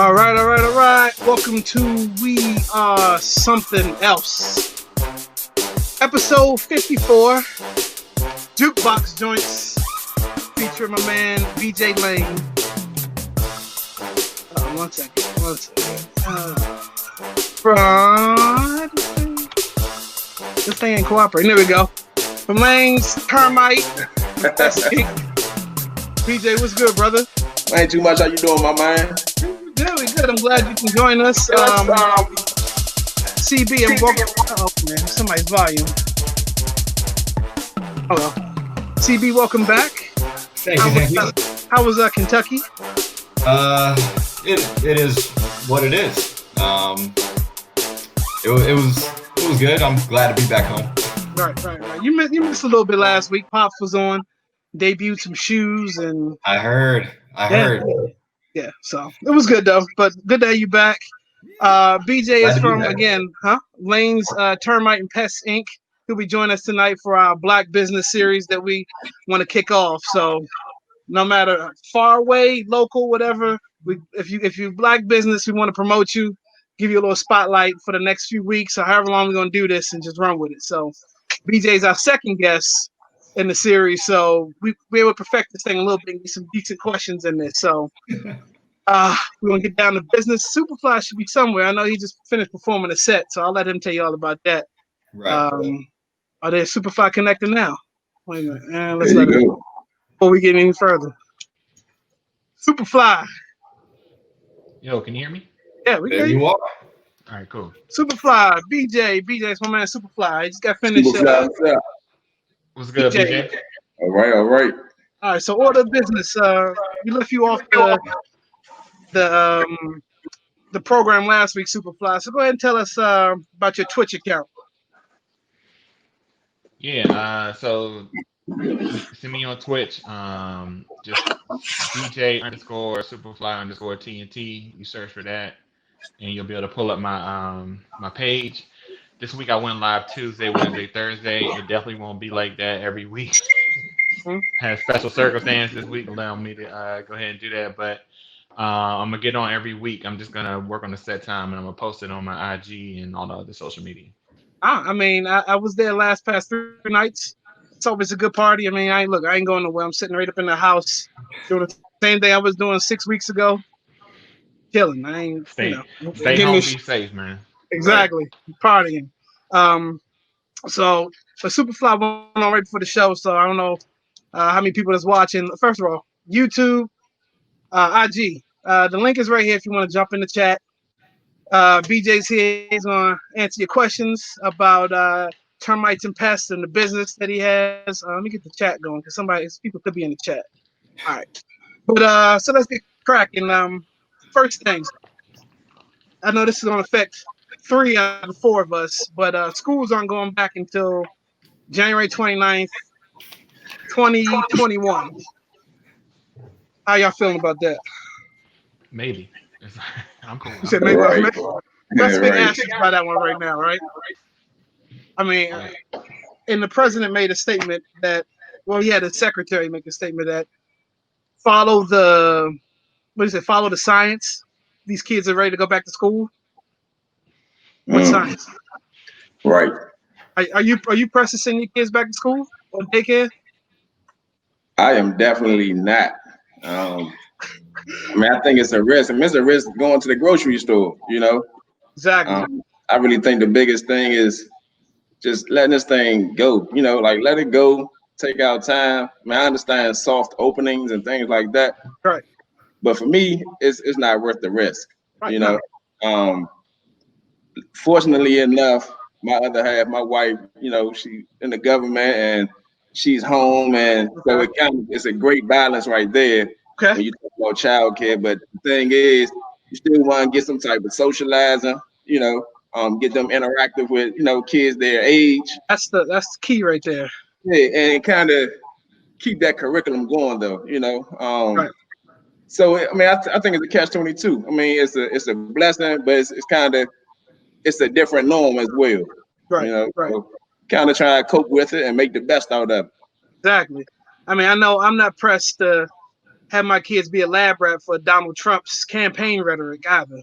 All right. Welcome to We Are Something Else. Episode 54, Jukebox Joints, featuring my man, BJ Lane. One second. This thing ain't cooperating. There we go. From Lane's Termite. BJ, what's good, brother? Ain't too much. How you doing, my man? We good. I'm glad you can join us. CB and welcome. Oh man, somebody's volume. Hello, CB. Welcome back. Thank you. How was Kentucky? It is what it is. It was good. I'm glad to be back home. Right. You missed a little bit last week. Pops was on, debuted some shoes, and I heard. Yeah, so it was good though. But good to have you back. BJ is from Lane's Termite and Pest Inc. He'll be joining us tonight for our Black Business series that we want to kick off. So no matter far away, local, whatever, if you Black business, we want to promote you, give you a little spotlight for the next few weeks or however long we're gonna do this, and just run with it. So BJ is our second guest in the series, so we able to perfect this thing a little bit and get some decent questions in this. So we're gonna get down to business. Superfly should be somewhere. I know he just finished performing a set, so I'll let him tell you all about that. Right. Are they Superfly connected now? Wait a minute. Let's let it go before we get any further. Superfly. Yo, can you hear me? Yeah, we There can. you are. All right, cool. BJ is my man. Superfly. He just got finished. What's good, BJ? All right. All right, so order of business. We left you off the program last week, Superfly. So go ahead and tell us about your Twitch account. Yeah, so send me on Twitch. Just DJ_Superfly_TNT. You search for that, and you'll be able to pull up my my page. This week I went live Tuesday, Wednesday, Thursday. It definitely won't be like that every week. Had special circumstances this week allowing me to go ahead and do that, but I'm gonna get on every week. I'm just gonna work on the set time, and I'm gonna post it on my IG and all the other social media. I was there past 3 nights. It's always a good party. I mean, I ain't going nowhere. I'm sitting right up in the house doing the same thing I was doing 6 weeks ago. Chilling. I ain't stay home, be safe, man. Exactly. Right. Partying. So Superfly went on right before the show, so I don't know how many people is watching. First of all, YouTube, IG. The link is right here if you want to jump in the chat. BJ's here. He's going to answer your questions about termites and pests and the business that he has. Let me get the chat going because people could be in the chat. All right. But so let's get cracking. First things, I know this is going to affect 3 out of the 4 of us, but schools aren't going back until January 29th, 2021. How y'all feeling about that? Maybe. I'm cool. You said maybe. Let's big asterisk by that one right now, right? I mean, and the president made a statement that, he had a secretary make a statement that follow the science. These kids are ready to go back to school. What science? Right. Are you pressing send your kids back to school or daycare? I am definitely not. I think it's a risk. It's a risk going to the grocery store, Exactly. I really think the biggest thing is just letting this thing go, let it go, take our time. I understand soft openings and things like that. Right. But for me, it's not worth the risk, right. Fortunately enough, my other half, my wife, she in the government and she's home. And so it's a great balance right there. Okay. When you talk about childcare, but the thing is, you still want to get some type of socializing, get them interactive with, kids their age. That's the key right there. Yeah, and kind of keep that curriculum going, though, Right. So I think it's a catch-22. It's a blessing, but it's a different norm as well. Right. Right. So kind of try to cope with it and make the best out of it. Exactly. I know I'm not pressed to have my kids be a lab rat for Donald Trump's campaign rhetoric either.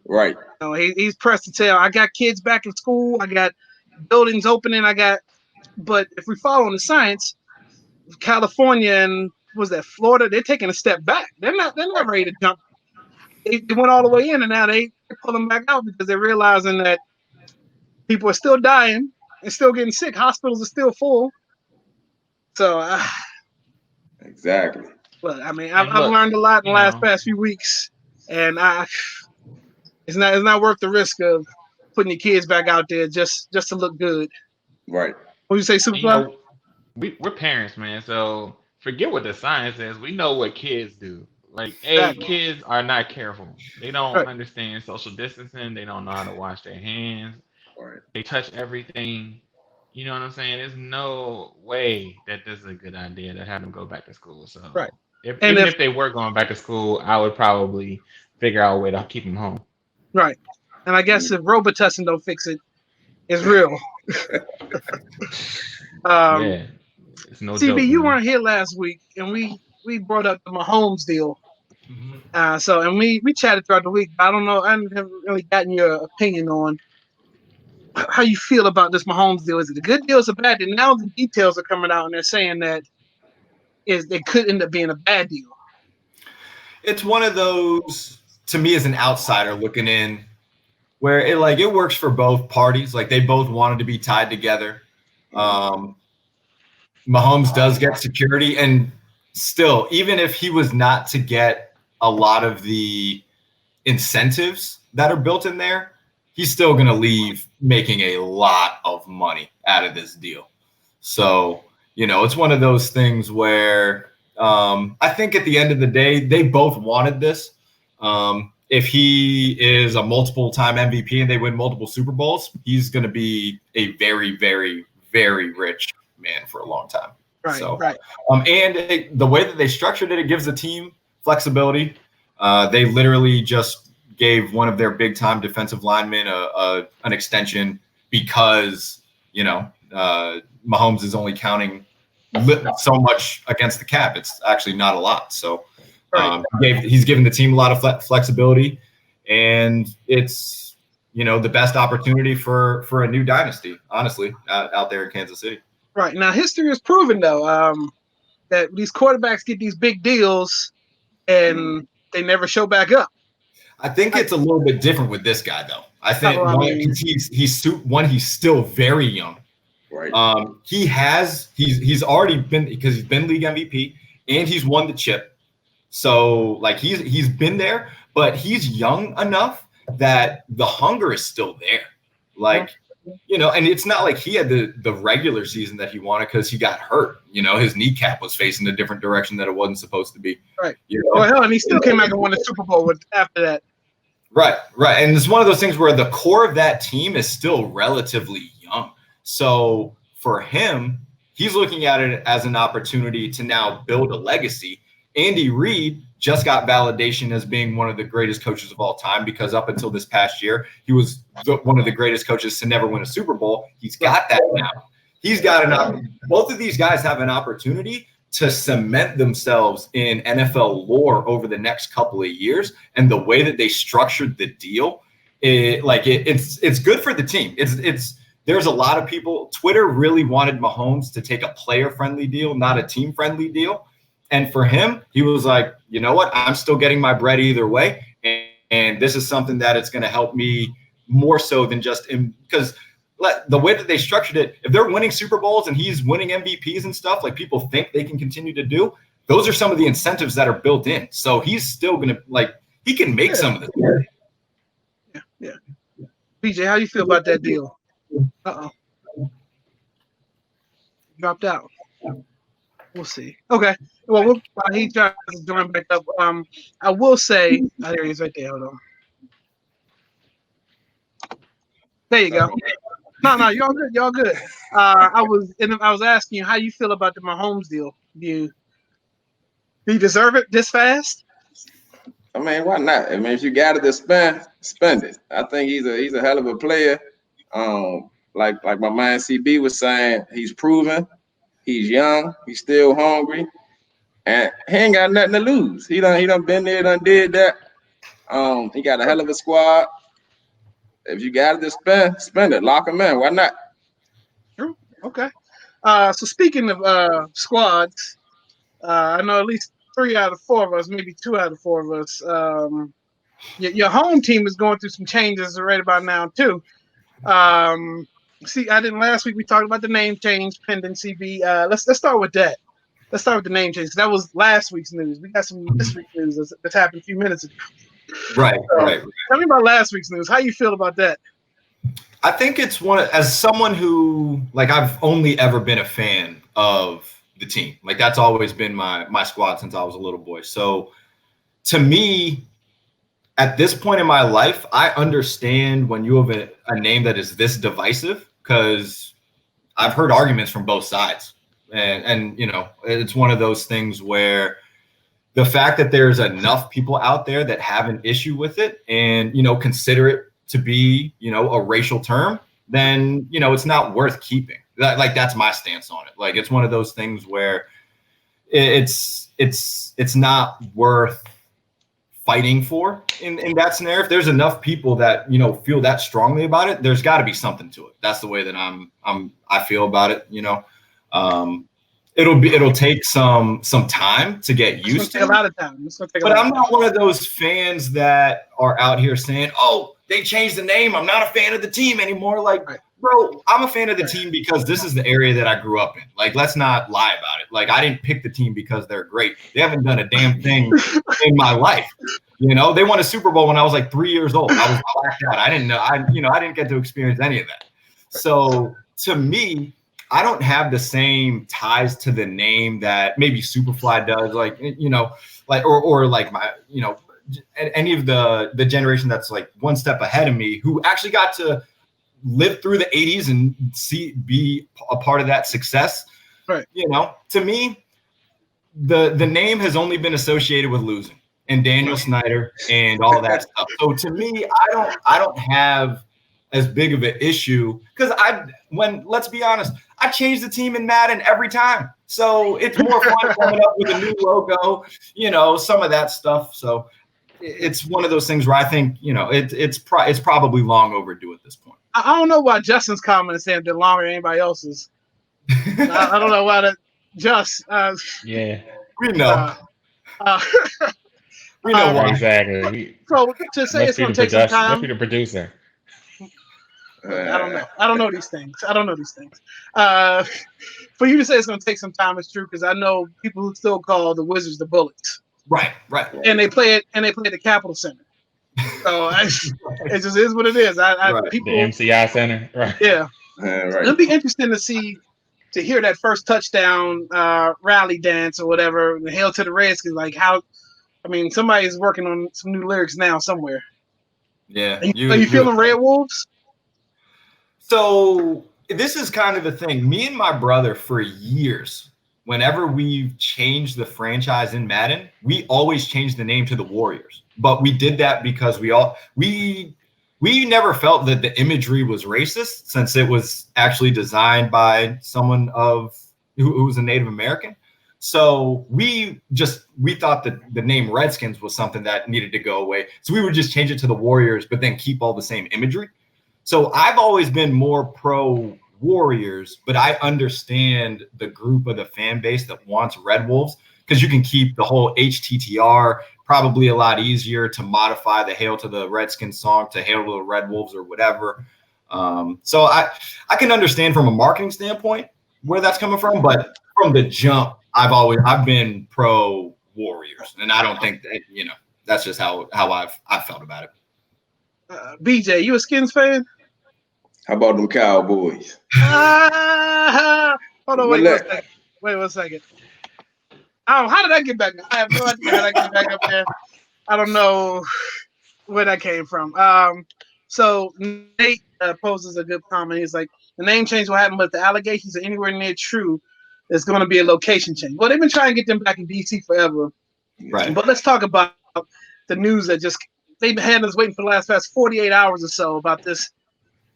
Right. You know, he's pressed to tell. I got kids back in school. I got buildings opening. But if we follow the science, California and was that Florida, they're taking a step back. They're not ready to jump. They went all the way in, and now they're pulling back out because they're realizing that people are still dying and still getting sick. Hospitals are still full. So, exactly. Look, I mean, I've learned a lot in the past few weeks, and it's not worth the risk of putting your kids back out there just to look good. Right. What you say, Superfly? We're parents, man. So forget what the science says. We know what kids do. Like, kids are not careful. They don't understand social distancing. They don't know how to wash their hands. Right. They touch everything. You know what I'm saying? There's no way that this is a good idea to have them go back to school. So even if they were going back to school, I would probably figure out a way to keep them home. Right. And I guess if Robitussin don't fix it, it's real. Yeah. It's no CB, joke, you man. weren't here last week, and we brought up the Mahomes deal. Mm-hmm. We chatted throughout the week. I don't know. I haven't really gotten your opinion on how you feel about this Mahomes deal. Is it a good deal? Is it a bad deal? Now the details are coming out, and they're saying that it could end up being a bad deal. It's one of those, to me as an outsider looking in, where it works for both parties. Like, they both wanted to be tied together. Mahomes does get security, and still, even if he was not to get a lot of the incentives that are built in there, he's still going to leave making a lot of money out of this deal. So, it's one of those things where I think at the end of the day, they both wanted this. If he is a multiple-time MVP and they win multiple Super Bowls, he's going to be a very, very, very rich man for a long time. Right. And the way that they structured it gives the team flexibility. They literally just gave one of their big-time defensive linemen an extension because, Mahomes is only counting so much against the cap. It's actually not a lot. So he's given the team a lot of flexibility, and it's, the best opportunity for a new dynasty, honestly, out there in Kansas City. Right. Now, history has proven, though, that these quarterbacks get these big deals and they never show back up. I think it's a little bit different with this guy, though. I think he's still very young. Right. He's already been, because he's been league MVP and he's won the chip. So he's been there, but he's young enough that the hunger is still there. And it's not like he had the regular season that he wanted because he got hurt. His kneecap was facing a different direction that it wasn't supposed to be. Right. And he still came back and won the Super Bowl after that. Right. And it's one of those things where the core of that team is still relatively young. So for him, he's looking at it as an opportunity to now build a legacy. Andy Reid just got validation as being one of the greatest coaches of all time, because up until this past year, he was one of the greatest coaches to never win a Super Bowl. He's got that now. Both of these guys have an opportunity to cement themselves in NFL lore over the next couple of years. And the way that they structured the deal, it's good for the team. There's a lot of people. Twitter really wanted Mahomes to take a player-friendly deal, not a team-friendly deal. And for him, he was like, you know what? I'm still getting my bread either way. And this is something that it's going to help me more so than just because the way that they structured it, if they're winning Super Bowls and he's winning MVPs and stuff, like people think they can continue to do, those are some of the incentives that are built in. So he's still going to, he can make some of this. Yeah. BJ, how you feel about that deal? Dropped out. We'll see. Okay. Well, he tries to join back up. I will say, there he is right there. Hold on. There you go. No, y'all good. Y'all good. I was asking you how you feel about the Mahomes deal. Do you deserve it this fast? I mean, why not? I mean, if you got it to spend it. I think he's a hell of a player. Like my man CB was saying, he's proven. He's young. He's still hungry. and he ain't got nothing to lose. He done been there, done did that. He got a hell of a squad. If you got it to spend it. Lock him in. Why not? True. Okay. So speaking of squads, I know at least 3 out of 4 of us, maybe 2 out of 4 of us. Your home team is going through some changes right about now too. See, I didn't last week. We talked about the name change pending CB. Let's start with that. Let's start with the name change. That was last week's news. We got some this week's news that's happened a few minutes ago. Right. Tell me about last week's news. How you feel about that? I think it's as someone who, like, I've only ever been a fan of the team. Like, that's always been my squad since I was a little boy. So to me, at this point in my life, I understand when you have a name that is this divisive, because I've heard arguments from both sides. And you know, it's one of those things where the fact that there's enough people out there that have an issue with it and, you know, consider it to be, you know, a racial term, then, you know, it's not worth keeping. That's my stance on it. Like, it's one of those things where it's not worth fighting for in that scenario. If there's enough people that, you know, feel that strongly about it, there's got to be something to it. That's the way that I feel about it. You know, it'll take some time to get used to. A lot of time. But I'm not one of those fans that are out here saying, "Oh, they changed the name. I'm not a fan of the team anymore." Like, bro, I'm a fan of the team because this is the area that I grew up in. Like, let's not lie about it. Like, I didn't pick the team because they're great. They haven't done a damn thing in my life. You know, they won a Super Bowl when I was like 3 years old. I was blacked out. I didn't know. I didn't get to experience any of that. So to me, I don't have the same ties to the name that maybe Superfly does. Like, you know, like or like my, you know, any of the generation that's like one step ahead of me who actually got to live through the 80s and be a part of that success. Right. You know, to me, the name has only been associated with losing and Daniel Snyder and all that stuff. So to me, I don't have as big of an issue because let's be honest, I change the team in Madden every time. So it's more fun coming up with a new logo, you know, some of that stuff. So it's one of those things where I think, you know, it's probably long overdue at this point. I don't know why Justin's comment is saying they're longer than anybody else's. I don't know why that yeah. We know. We know why. Exactly. So to say it's going to take some time. Must be the producer. I don't know. I don't know these things. For you to say it's going to take some time is true because I know people who still call the Wizards the Bullets. Right. And they play it at the Capitol Center. So it just is what it is. People, the MCI Center. Right. Yeah. Right. It'll be interesting to hear that first touchdown rally dance or whatever. The hail to the Redskins. Like how, I mean, somebody is working on some new lyrics now somewhere. Yeah. Are you feeling Red Wolves? So this is kind of the thing. Me and my brother for years, whenever we've changed the franchise in Madden, we always change the name to the Warriors. But we did that because we never felt that the imagery was racist since it was actually designed by someone who was a Native American. So we thought that the name Redskins was something that needed to go away. So we would just change it to the Warriors, but then keep all the same imagery. So I've always been more pro Warriors, but I understand the group of the fan base that wants Red Wolves because you can keep the whole HTTR, probably a lot easier to modify the Hail to the Redskins song to Hail to the Red Wolves or whatever. So I can understand from a marketing standpoint where that's coming from, but from the jump, I've been pro Warriors, and I don't think that, you know, that's just how I've felt about it. BJ, you a Skins fan? How about them Cowboys? Hold on, wait one second. Oh, how did I get back? I have no idea how I get back up there. I don't know where that came from. So Nate poses a good comment. He's like, the name change will happen, but the allegations are anywhere near true. There's going to be a location change. Well, they've been trying to get them back in DC forever. Right. But let's talk about the news that they've had us waiting for the past 48 hours or so about this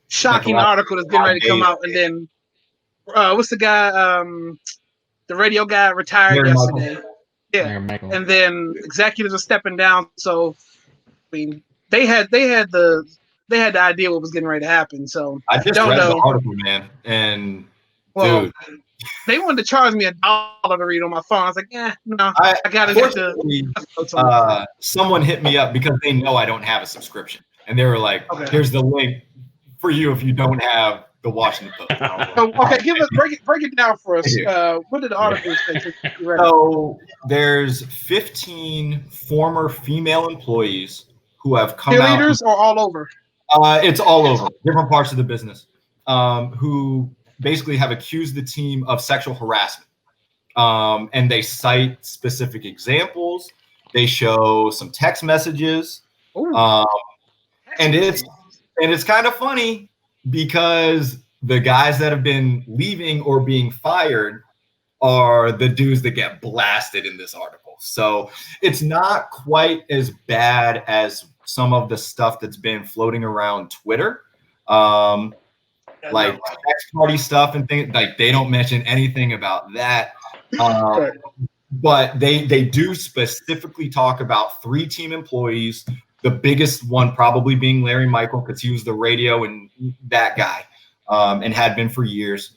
shocking article that's getting ready to come out. And then what's the guy, the radio guy retired yesterday. Yeah, Michael. and then executives are stepping down. So, I mean, they had the idea what was getting ready to happen. So I just don't read know. the article, man, and Well, dude, they wanted to charge me $1 to read on my phone. I was like, no, I gotta get the. Someone hit me up because they know I don't have a subscription, and they were like, Okay. "Here's the link for you if you don't have the Washington Post." Okay, break it down for us. What did the article say? So there's 15 former female employees who have come out. Cheerleaders or all over? It's all over, different parts of the business, who basically have accused the team of sexual harassment. And they cite specific examples. They show some text messages. And it's kind of funny because the guys that have been leaving or being fired are the dudes that get blasted in this article. So it's not quite as bad as some of the stuff that's been floating around Twitter. Like sex party stuff and things, like they don't mention anything about that. But they do specifically talk about 3 team employees, the biggest one probably being Larry Michael, because he was the radio and that guy, and had been for years.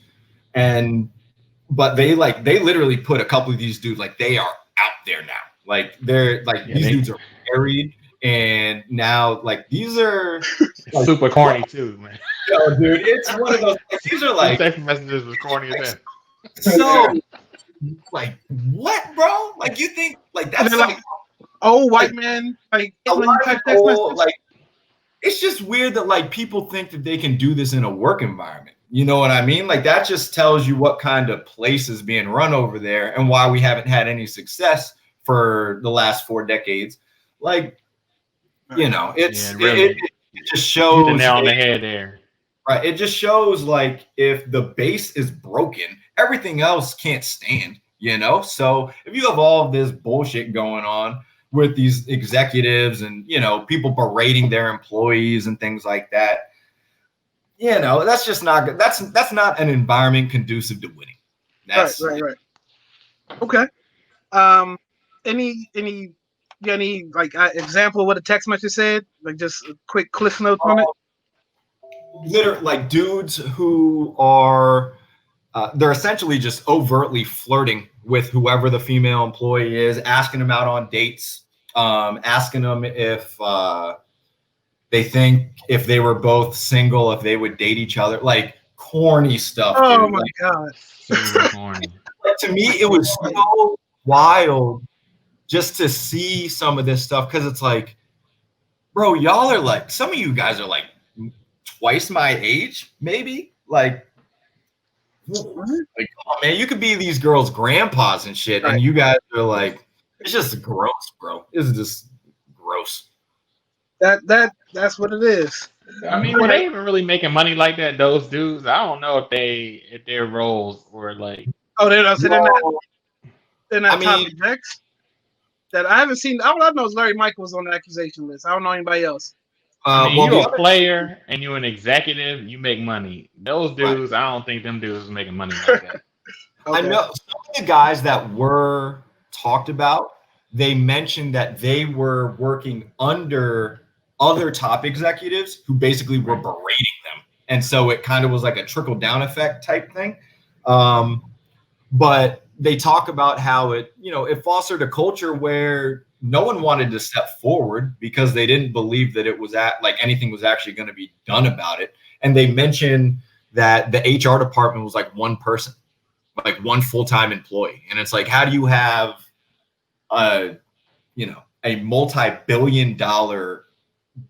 But they literally put a couple of these dudes, like they are out there now. Like they're like these dudes are married, and now like these are like, super corny too, man. Yo, dude, it's one of those. These are like text messages was corny as hell. So, like, what, bro? Like, you think like that's like old white man? Like, a lot of people, like, it's just weird that like people think that they can do this in a work environment. You know what I mean? Like that just tells you what kind of place is being run over there and why we haven't had any success for the last 4 decades. Like, you know, it just shows the nail on the head there. Right. It just shows like if the base is broken, everything else can't stand, you know? So if you have all of this bullshit going on with these executives and, you know, people berating their employees and things like that, you know, that's just not good. That's not an environment conducive to winning. That's right. Okay. Any like example of what a text message said? Like just a quick cliff note on it. Literally, like dudes who are they're essentially just overtly flirting with whoever the female employee is, asking them out on dates, asking them if they think if they were both single, if they would date each other, like corny stuff. Oh dude. my God. Corny. To me, it was so wild just to see some of this stuff because it's like, bro, y'all are like, some of you guys are like twice my age, maybe. Like come on, man, you could be these girls' grandpas and shit, and you guys are like, it's just gross, bro. It's just gross. That's what it is. I mean, were they even really making money like that? Those dudes, I don't know if their roles were like. Oh, they're not top execs. That I haven't seen. All I know is Larry Michael was on the accusation list. I don't know anybody else. You're a player and you're an executive. You make money. Those dudes, I don't think them dudes are making money like that. I know some of the guys that were talked about. They mentioned that they were working under other top executives who basically were berating them. And so it kind of was like a trickle down effect type thing. But they talk about how it fostered a culture where no one wanted to step forward because they didn't believe that it was anything was actually going to be done about it. And they mentioned that the HR department was like one person, like one full-time employee. And it's like, how do you have a multi-billion-dollar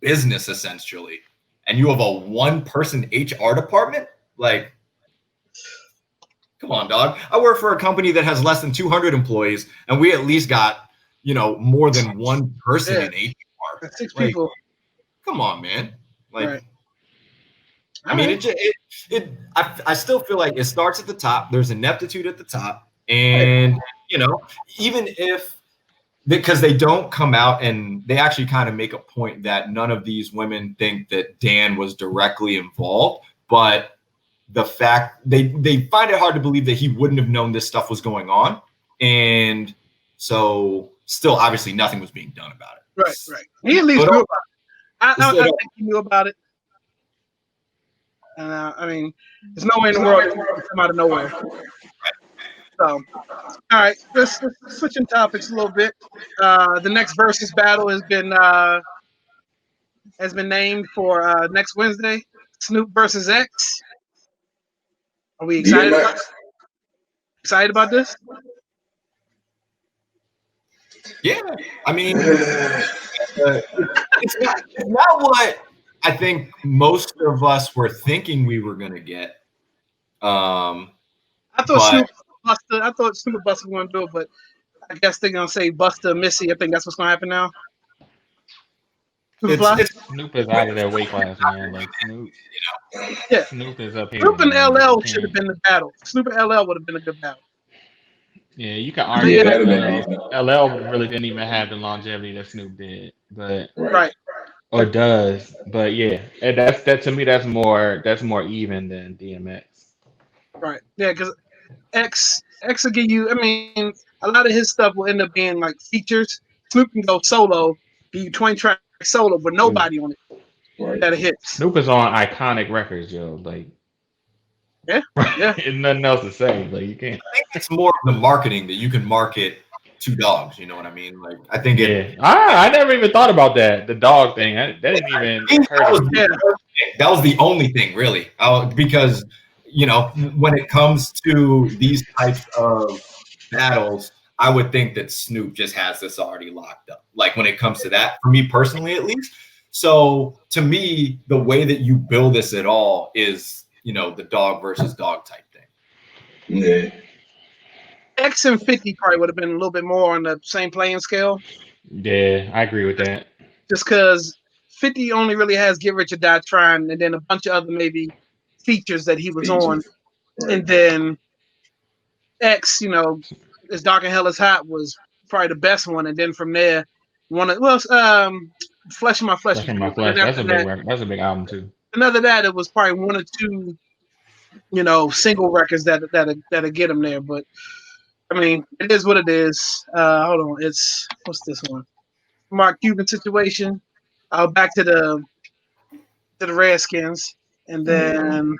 business essentially, and you have a one-person HR department? Like, come on, dog. I work for a company that has less than 200 employees, and we at least got, more than one person in HR. That's 6 people. Come on, man. Like, I mean, I still feel like it starts at the top. There's ineptitude at the top, and even if. Because they don't come out and they actually kind of make a point that none of these women think that Dan was directly involved, but the fact they find it hard to believe that he wouldn't have known this stuff was going on. And So still, obviously, nothing was being done about it. Right. He at least knew about it. I think he knew about it. And I mean, there's no way in the world it can come out of nowhere. So, all right, let's switching topics a little bit. The next versus battle has been named for next Wednesday. Snoop versus X. Are we excited? Excited about this? Yeah, I mean, it's not what I think most of us were thinking we were gonna get. I thought Snoop and Buster were gonna do it, but I guess they're gonna say Buster Missy. I think that's what's gonna happen now. Snoop is out of their weight class, man. Like Snoop. Yeah. Snoop is up here. Snoop and LL should have been the battle. Snoop and LL would have been a good battle. Yeah, you can argue that LL really didn't even have the longevity that Snoop did, but or does. But yeah, and that to me that's more even than DMX. Right. Yeah, because X will give you. I mean, a lot of his stuff will end up being like features. Snoop can go solo, give you 20 track solo, but nobody on it that hits. Snoop is on iconic records, yo. Like, yeah. There's nothing else to say. Like, you can't. I think it's more of the marketing that you can market to dogs. You know what I mean? Like, I think I never even thought about that. The dog thing. That didn't even. That was the only thing, really, because when it comes to these types of battles, I would think that Snoop just has this already locked up. Like when it comes to that, for me personally, at least. So to me, the way that you build this at all is, the dog versus dog type thing. Yeah. X and 50 probably would have been a little bit more on the same playing scale. Yeah, I agree with that. Just because 50 only really has Get Rich or Die Trying, and then a bunch of other maybe features that he was on. Right. And then X, As Dark and Hell is Hot was probably the best one. And then from there, Flesh of My Flesh. Flesh of My Flesh. That's a big record. That's a big album too. And other than that, it was probably one or two, single records that'll get him there. But I mean, it is what it is. Hold on, what's this one? Mark Cuban Situation. Back to the Redskins, and then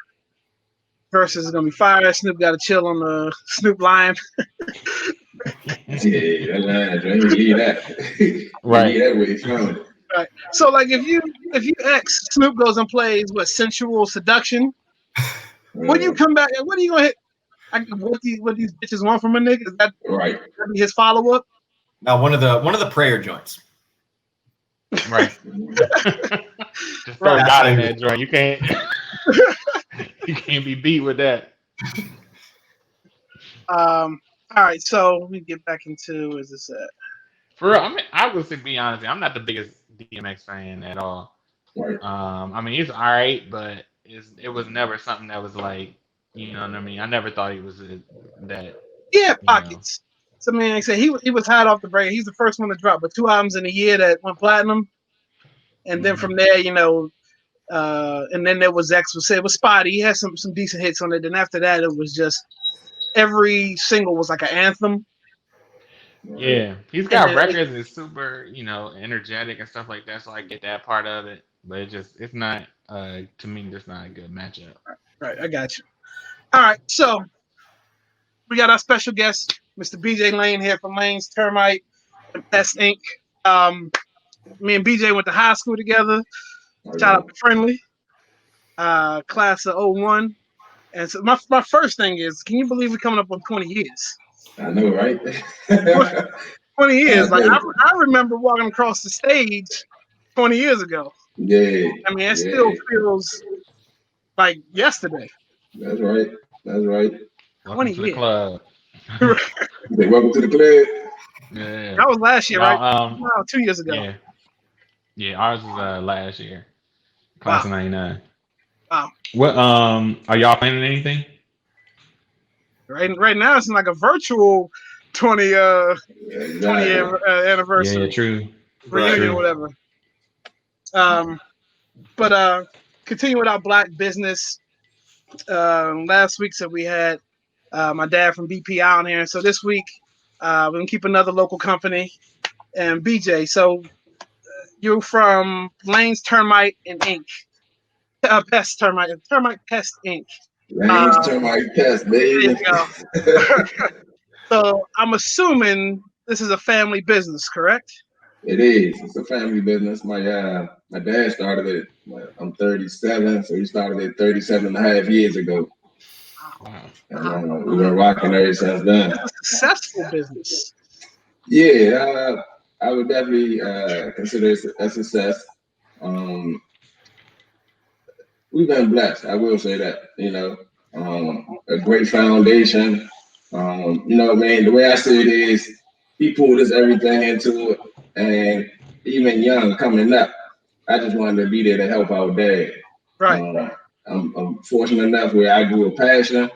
versus is gonna be fire. Snoop got to chill on the Snoop line. Yeah, that line, don't even leave that. Right. That way from it. Right. So like if you X Snoop goes and plays Sensual Seduction, when you come back, what are you gonna hit? What these bitches want from a nigga? Is that right? His follow up? Now one of the prayer joints. Right. Just throw God in that joint. You can't. You can't be beat with that. All right. So let me get back into where's this at? For real, I would say, be honest, I'm not the biggest DMX fan at all. Right. I mean, he's all right, but it was never something that was like, you know what I mean? I never thought he was that. Yeah, pockets. So, I mean, like I said, he was hot off the break. He's the first one to drop, but 2 albums in a year that went platinum. And then from there, and then there was X was spotty. He had some decent hits on it. And after that, it was just every single was like an anthem. Yeah, he's got records that's super, energetic and stuff like that. So I get that part of it, but it's not to me, just not a good matchup. Right, I got you. All right, so we got our special guest, Mr. BJ Lane here from Lane's Termite and Pest Inc. Me and BJ went to high school together. Shout out to Friendly, class of 01. And so my first thing is, can you believe we're coming up on 20 years? I know, right? 20 years. Like I remember walking across the stage 20 years ago. Yeah. I mean, it still feels like yesterday. That's right. Welcome to the club. Welcome to the club. Yeah. That was last year, right? No, 2 years ago. Yeah, ours was last year. Class of 99. Wow. What are y'all planning anything? Right now, it's like a virtual 20 year anniversary. Yeah, true. Reunion or whatever. But continue with our black business. Last week, so we had my dad from BP on here. So this week, We're gonna keep another local company. And BJ, so you're from Lane's Termite and Inc. Pest Termite Pest Inc. Lane's Termite Pest, baby. There you go. So I'm assuming this is a family business, correct? It is. It's a family business. My dad started it. I'm 37, so he started it 37 and a half years ago. Wow. And we've been rocking ever since then. It's a successful business. Yeah, I would definitely consider it a success. We've been blessed. I will say that. A great foundation. Man, the way I see it is, he pulled us everything into it, and even young coming up, I just wanted to be there to help our dad. Right. I'm fortunate enough where I grew a passion.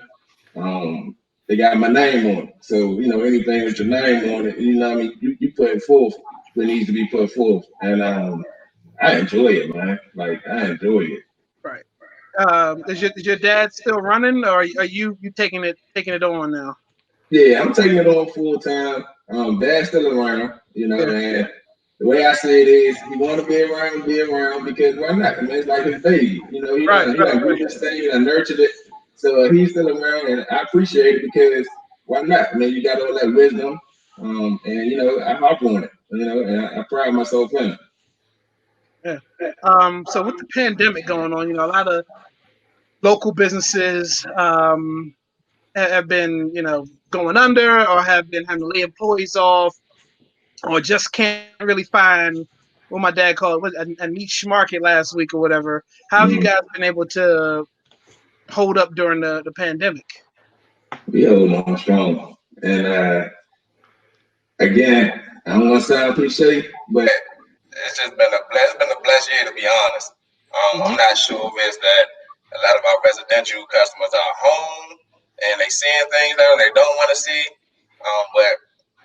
They got my name on it. So, anything with your name on it, what I mean, you put it forth what needs to be put forth. And I enjoy it, man. Like, I enjoy it. Right. Is your dad still running, or are you taking it on now? Yeah, I'm taking it on full time. Dad's still around, and the way I say it is, he want to be around because why not? I mean, it's like his baby. He grew this thing and nurtured it. So he's still around, and I appreciate it because why not? I mean, you got all that wisdom, and I hop on it, and I pride myself in it. Yeah. So with the pandemic going on, a lot of local businesses have been, going under, or have been having to lay employees off, or just can't really find what my dad called a niche market last week or whatever. How have you guys been able to hold up during the pandemic? We hold on strong. And again, I don't want to sound cliche, but it's just been a blessed year, to be honest. I'm not sure if it's that a lot of our residential customers are home and they seeing things that they don't want to see, but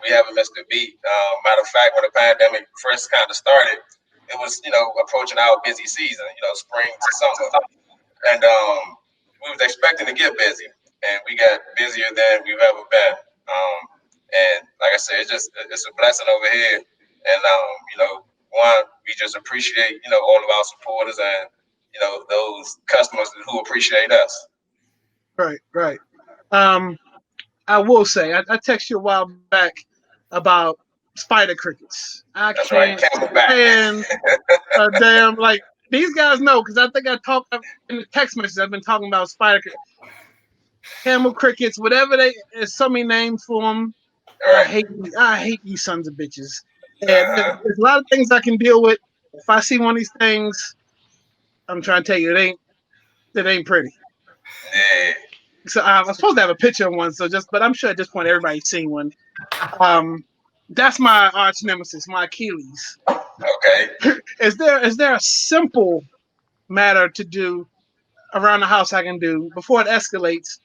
we haven't missed a beat. Matter of fact, when the pandemic first kind of started, it was approaching our busy season, spring to summer, and we was expecting to get busy, and we got busier than we've ever been. And like I said, it's a blessing over here, and one, we just appreciate all of our supporters and those customers who appreciate us. Right. I will say, I texted you a while back about spider crickets. That's right, Camelback. Damn, like these guys know, because I think I talked in the text message. I've been talking about spider crickets, camel crickets, whatever there's so many names for them. Right. I hate you sons of bitches. And there's a lot of things I can deal with. If I see one of these things, I'm trying to tell you, it ain't pretty. Yeah. So I was supposed to have a picture of one, but I'm sure at this point everybody's seen one. That's my arch nemesis, my Achilles. Okay. Is there a simple matter to do around the house I can do before it escalates,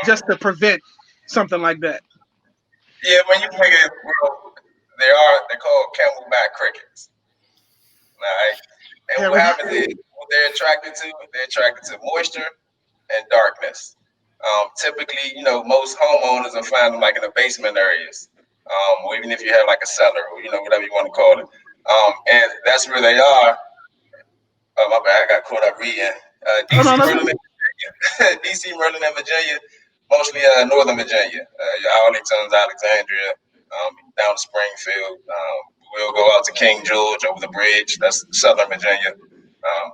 just to prevent something like that? Yeah, when you bring it, they're called Camelback crickets. All right. And what happens is, what they're attracted to moisture and darkness. Typically, most homeowners will find them like in the basement areas, or even if you have like a cellar, or whatever you want to call it. And that's where they are. Oh, my bad, I got caught up reading. DC, Maryland, and Virginia, mostly Northern Virginia, your Arlingtons, Alexandria, down to Springfield. We'll go out to King George over the bridge. That's Southern Virginia,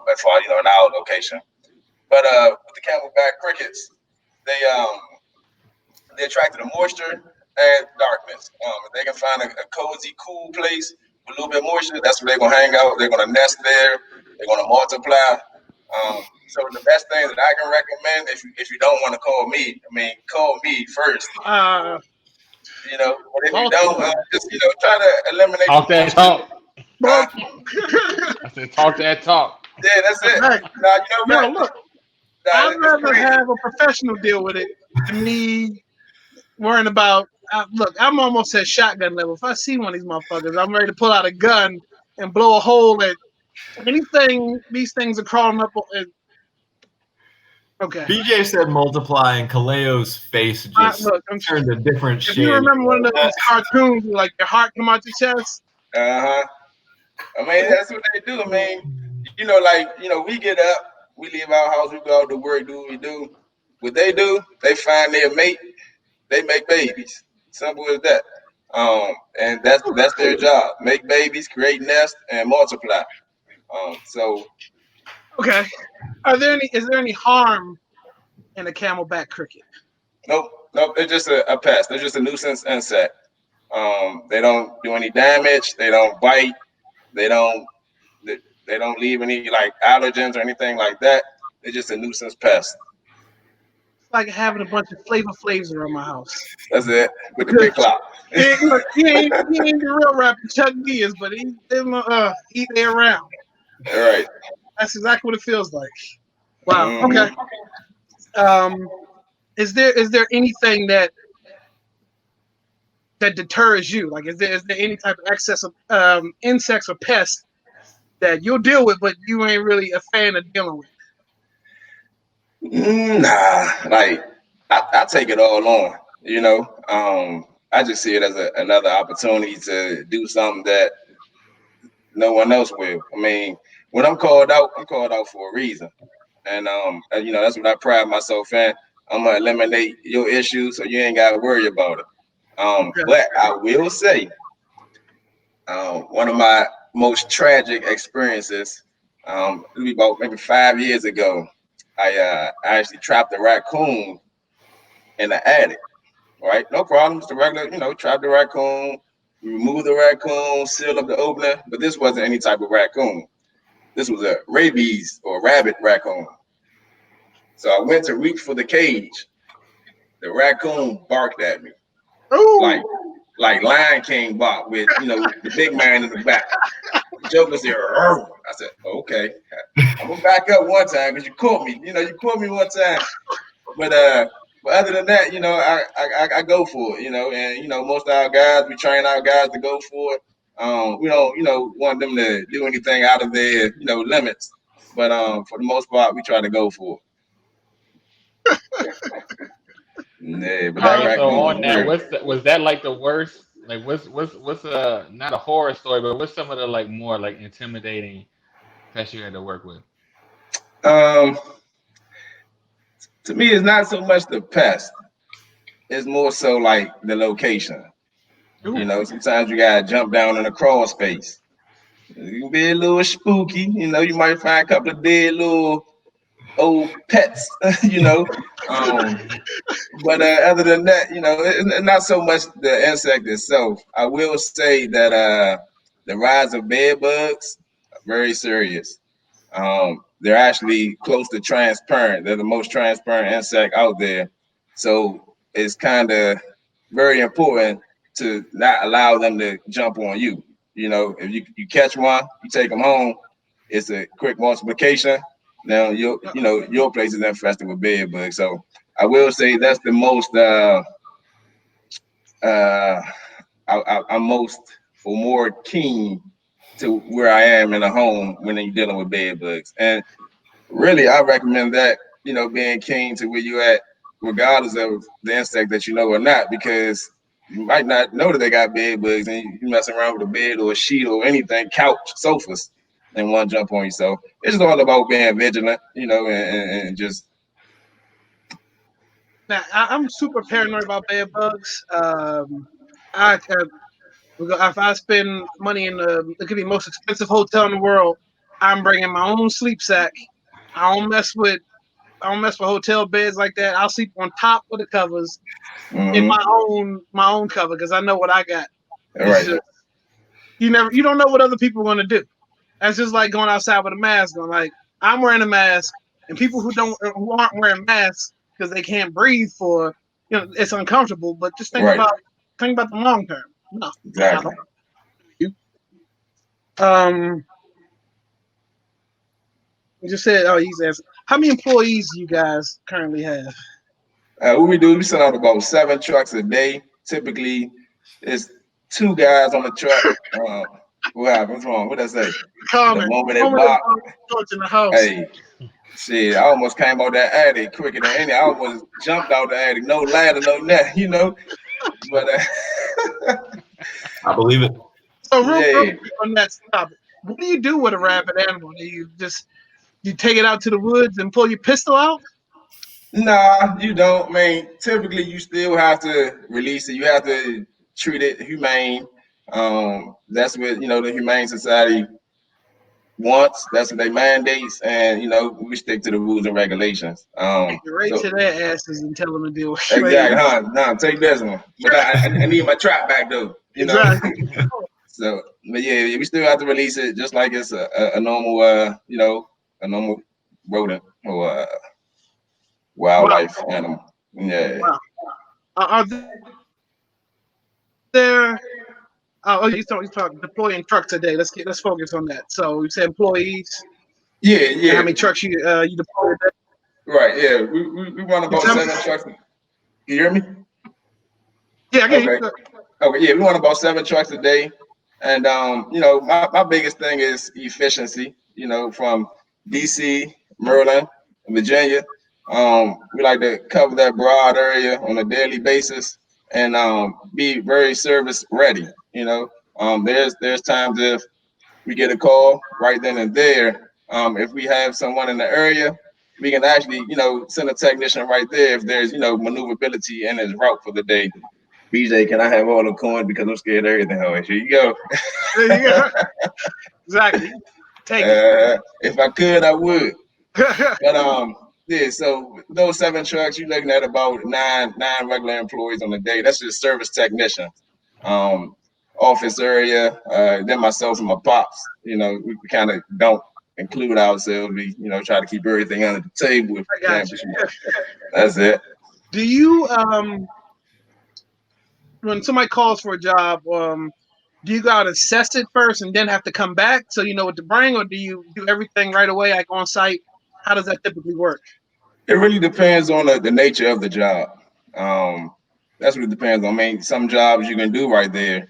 but for in our location. But with the Camelback crickets, they're attracted to moisture and darkness. If they can find a cozy, cool place with a little bit of moisture, that's where they're gonna hang out. They're gonna nest there. They're gonna multiply. So the best thing that I can recommend, if you don't want to call me, call me first. But if you don't, just try to eliminate. Talk that talk. I said talk that talk. Yeah, that's it. Look, I'd rather have a professional deal with it than me worrying about. Look, I'm almost at shotgun level. If I see one of these motherfuckers, I'm ready to pull out a gun and blow a hole at anything. These things are crawling up. Okay. BJ said multiply, and Kaleo's face just turned a different shade. If you remember one of those cartoons, like your heart come out your chest. I mean, that's what they do. I mean, we get up, we leave our house, we go out to work, do what we do. What they do, they find their mate, they make babies. Simple as that. And that's their job: make babies, create nests, and multiply. Okay. Is there any harm in a camelback cricket? Nope. They're just a pest. They're just a nuisance insect. They don't do any damage. They don't bite. They don't leave any like allergens or anything like that. They're just a nuisance pest. It's like having a bunch of Flavor Flavs around my house. That's it. With the big clock. He ain't the real rapper Chuck D is, but they around. All right. That's exactly what it feels like. Wow. Okay. Is there anything that deters you? Like, is there any type of excess of insects or pests that you'll deal with, but you ain't really a fan of dealing with? Nah, like I take it all on. I just see it as another opportunity to do something that no one else will. I mean, when I'm called out for a reason, and that's what I pride myself in. I'm gonna eliminate your issues, so you ain't gotta worry about it. But I will say, one of my most tragic experiences, it'll be about maybe 5 years ago. I actually trapped a raccoon in the attic. Right, no problem. It's the regular, trap the raccoon, remove the raccoon, seal up the opener. But this wasn't any type of raccoon. This was a rabies or rabbit raccoon. So I went to reach for the cage. The raccoon barked at me. Ooh. Like Lion King bark with, the big man in the back. The Joker said, "Arr." I said, okay. I'm gonna back up one time because you caught me. You caught me one time. But other than that, I go for it, and most of our guys, we train our guys to go for it. We don't, want them to do anything out of their, limits. But for the most part, we try to go for it. Yeah, but that so on that, was that like the worst? Like, what's not a horror story, but what's some of the like more like intimidating pests you had to work with? To me, it's not so much the pest. It's more so like the location. Ooh. Sometimes you gotta jump down in a crawl space. You can be a little spooky. You might find a couple of dead little old pets. But other than that, not so much the insect itself. I will say that the rise of bed bugs are very serious. They're actually close to transparent. They're the most transparent insect out there. So it's kind of very important to not allow them to jump on you. If you catch one, you take them home. It's a quick multiplication. Now your place is infested with bed bugs. So I will say that's the most I'm most or more keen to where I am in a home when you're dealing with bed bugs. And really, I recommend that, being keen to where you're at, regardless of the insect that you know or not, because you might not know that they got bed bugs and you messing around with a bed or a sheet or anything, couch, sofas, and one jump on you. So it's just all about being vigilant, and just. Now, I'm super paranoid about bed bugs. If I spend money in it could be the most expensive hotel in the world, I'm bringing my own sleep sack. I don't mess with hotel beds like that. I'll sleep on top of the covers in my own cover because I know what I got. Right. You don't know what other people are going to do. That's just like going outside with a mask on. Like, I'm wearing a mask, and people who aren't wearing masks because they can't breathe it's uncomfortable. But just think about the long term. No, exactly. You just said, he's asking, how many employees do you guys currently have? What we do, we send out about 7 trucks a day. Typically, it's 2 guys on the truck. What happened? What's wrong? What did I say? The moment they bark. In the house. Hey, Shit, I almost came out that attic quicker than any. I almost jumped out the attic. No ladder, no net, you know. But I believe it. So real yeah. quick on that topic, what do you do with a rabid animal? Do you take it out to the woods and pull your pistol out? Nah, you don't. I mean, typically you still have to release it. You have to treat it humane. That's what the Humane Society wants. That's what they mandates, and we stick to the rules and regulations. Take it right So to their asses and tell them to deal with it. exactly, huh? Nah, take this one. But I need my trap back though. Exactly. So, but yeah, we still have to release it just like it's a normal, a normal rodent or wildlife animal. Yeah. Wow. Are there? Oh, you talking deploying trucks today. Let's focus on that. So you said employees. Yeah. How many trucks you deploy? Right. Yeah. We run about 7 trucks. You hear me? Yeah. Okay. Okay. Yeah, we run about 7 trucks a day, and my biggest thing is efficiency. From DC, Maryland, Virginia. We like to cover that broad area on a daily basis and be very service ready. There's times if we get a call right then and there. If we have someone in the area, we can actually, send a technician right there if there's, maneuverability in his route for the day. BJ, can I have all the coins because I'm scared of everything? Oh, here you go. There you go. Exactly. Take it. If I could, I would. But yeah. So those 7 trucks, you're looking at about nine regular employees on a day. That's just service technicians. Office area. Then myself and my pops. We kind of don't include ourselves. We try to keep everything under the table. If we can, that's it. Do you when somebody calls for a job, do you gotta assess it first and then have to come back so you know what to bring, or do you do everything right away, like on site? How does that typically work? It really depends on the nature of the job. That's what it depends on. I mean, some jobs you can do right there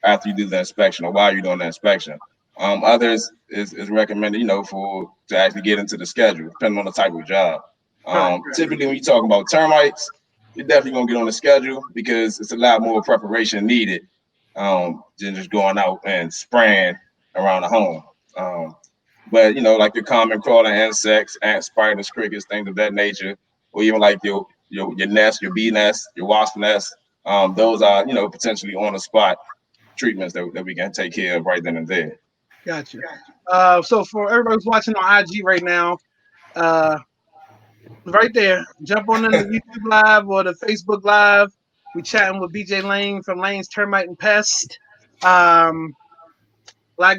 after you do the inspection or while you're doing the inspection. Others is recommended, to actually get into the schedule, depending on the type of job. Typically, when you talk about termites, you're definitely gonna get on the schedule because it's a lot more preparation needed than just going out and spraying around the home. But like your common crawling insects, ants, spiders, crickets, things of that nature, or even like your nest, your bee nest, your wasp nest, those are potentially on the spot treatments that we can take care of right then and there. Gotcha. So for everybody who's watching on IG right now, right there, jump on in the YouTube live or the Facebook live. We chatting with BJ Lane from Lane's Termite and Pest. Black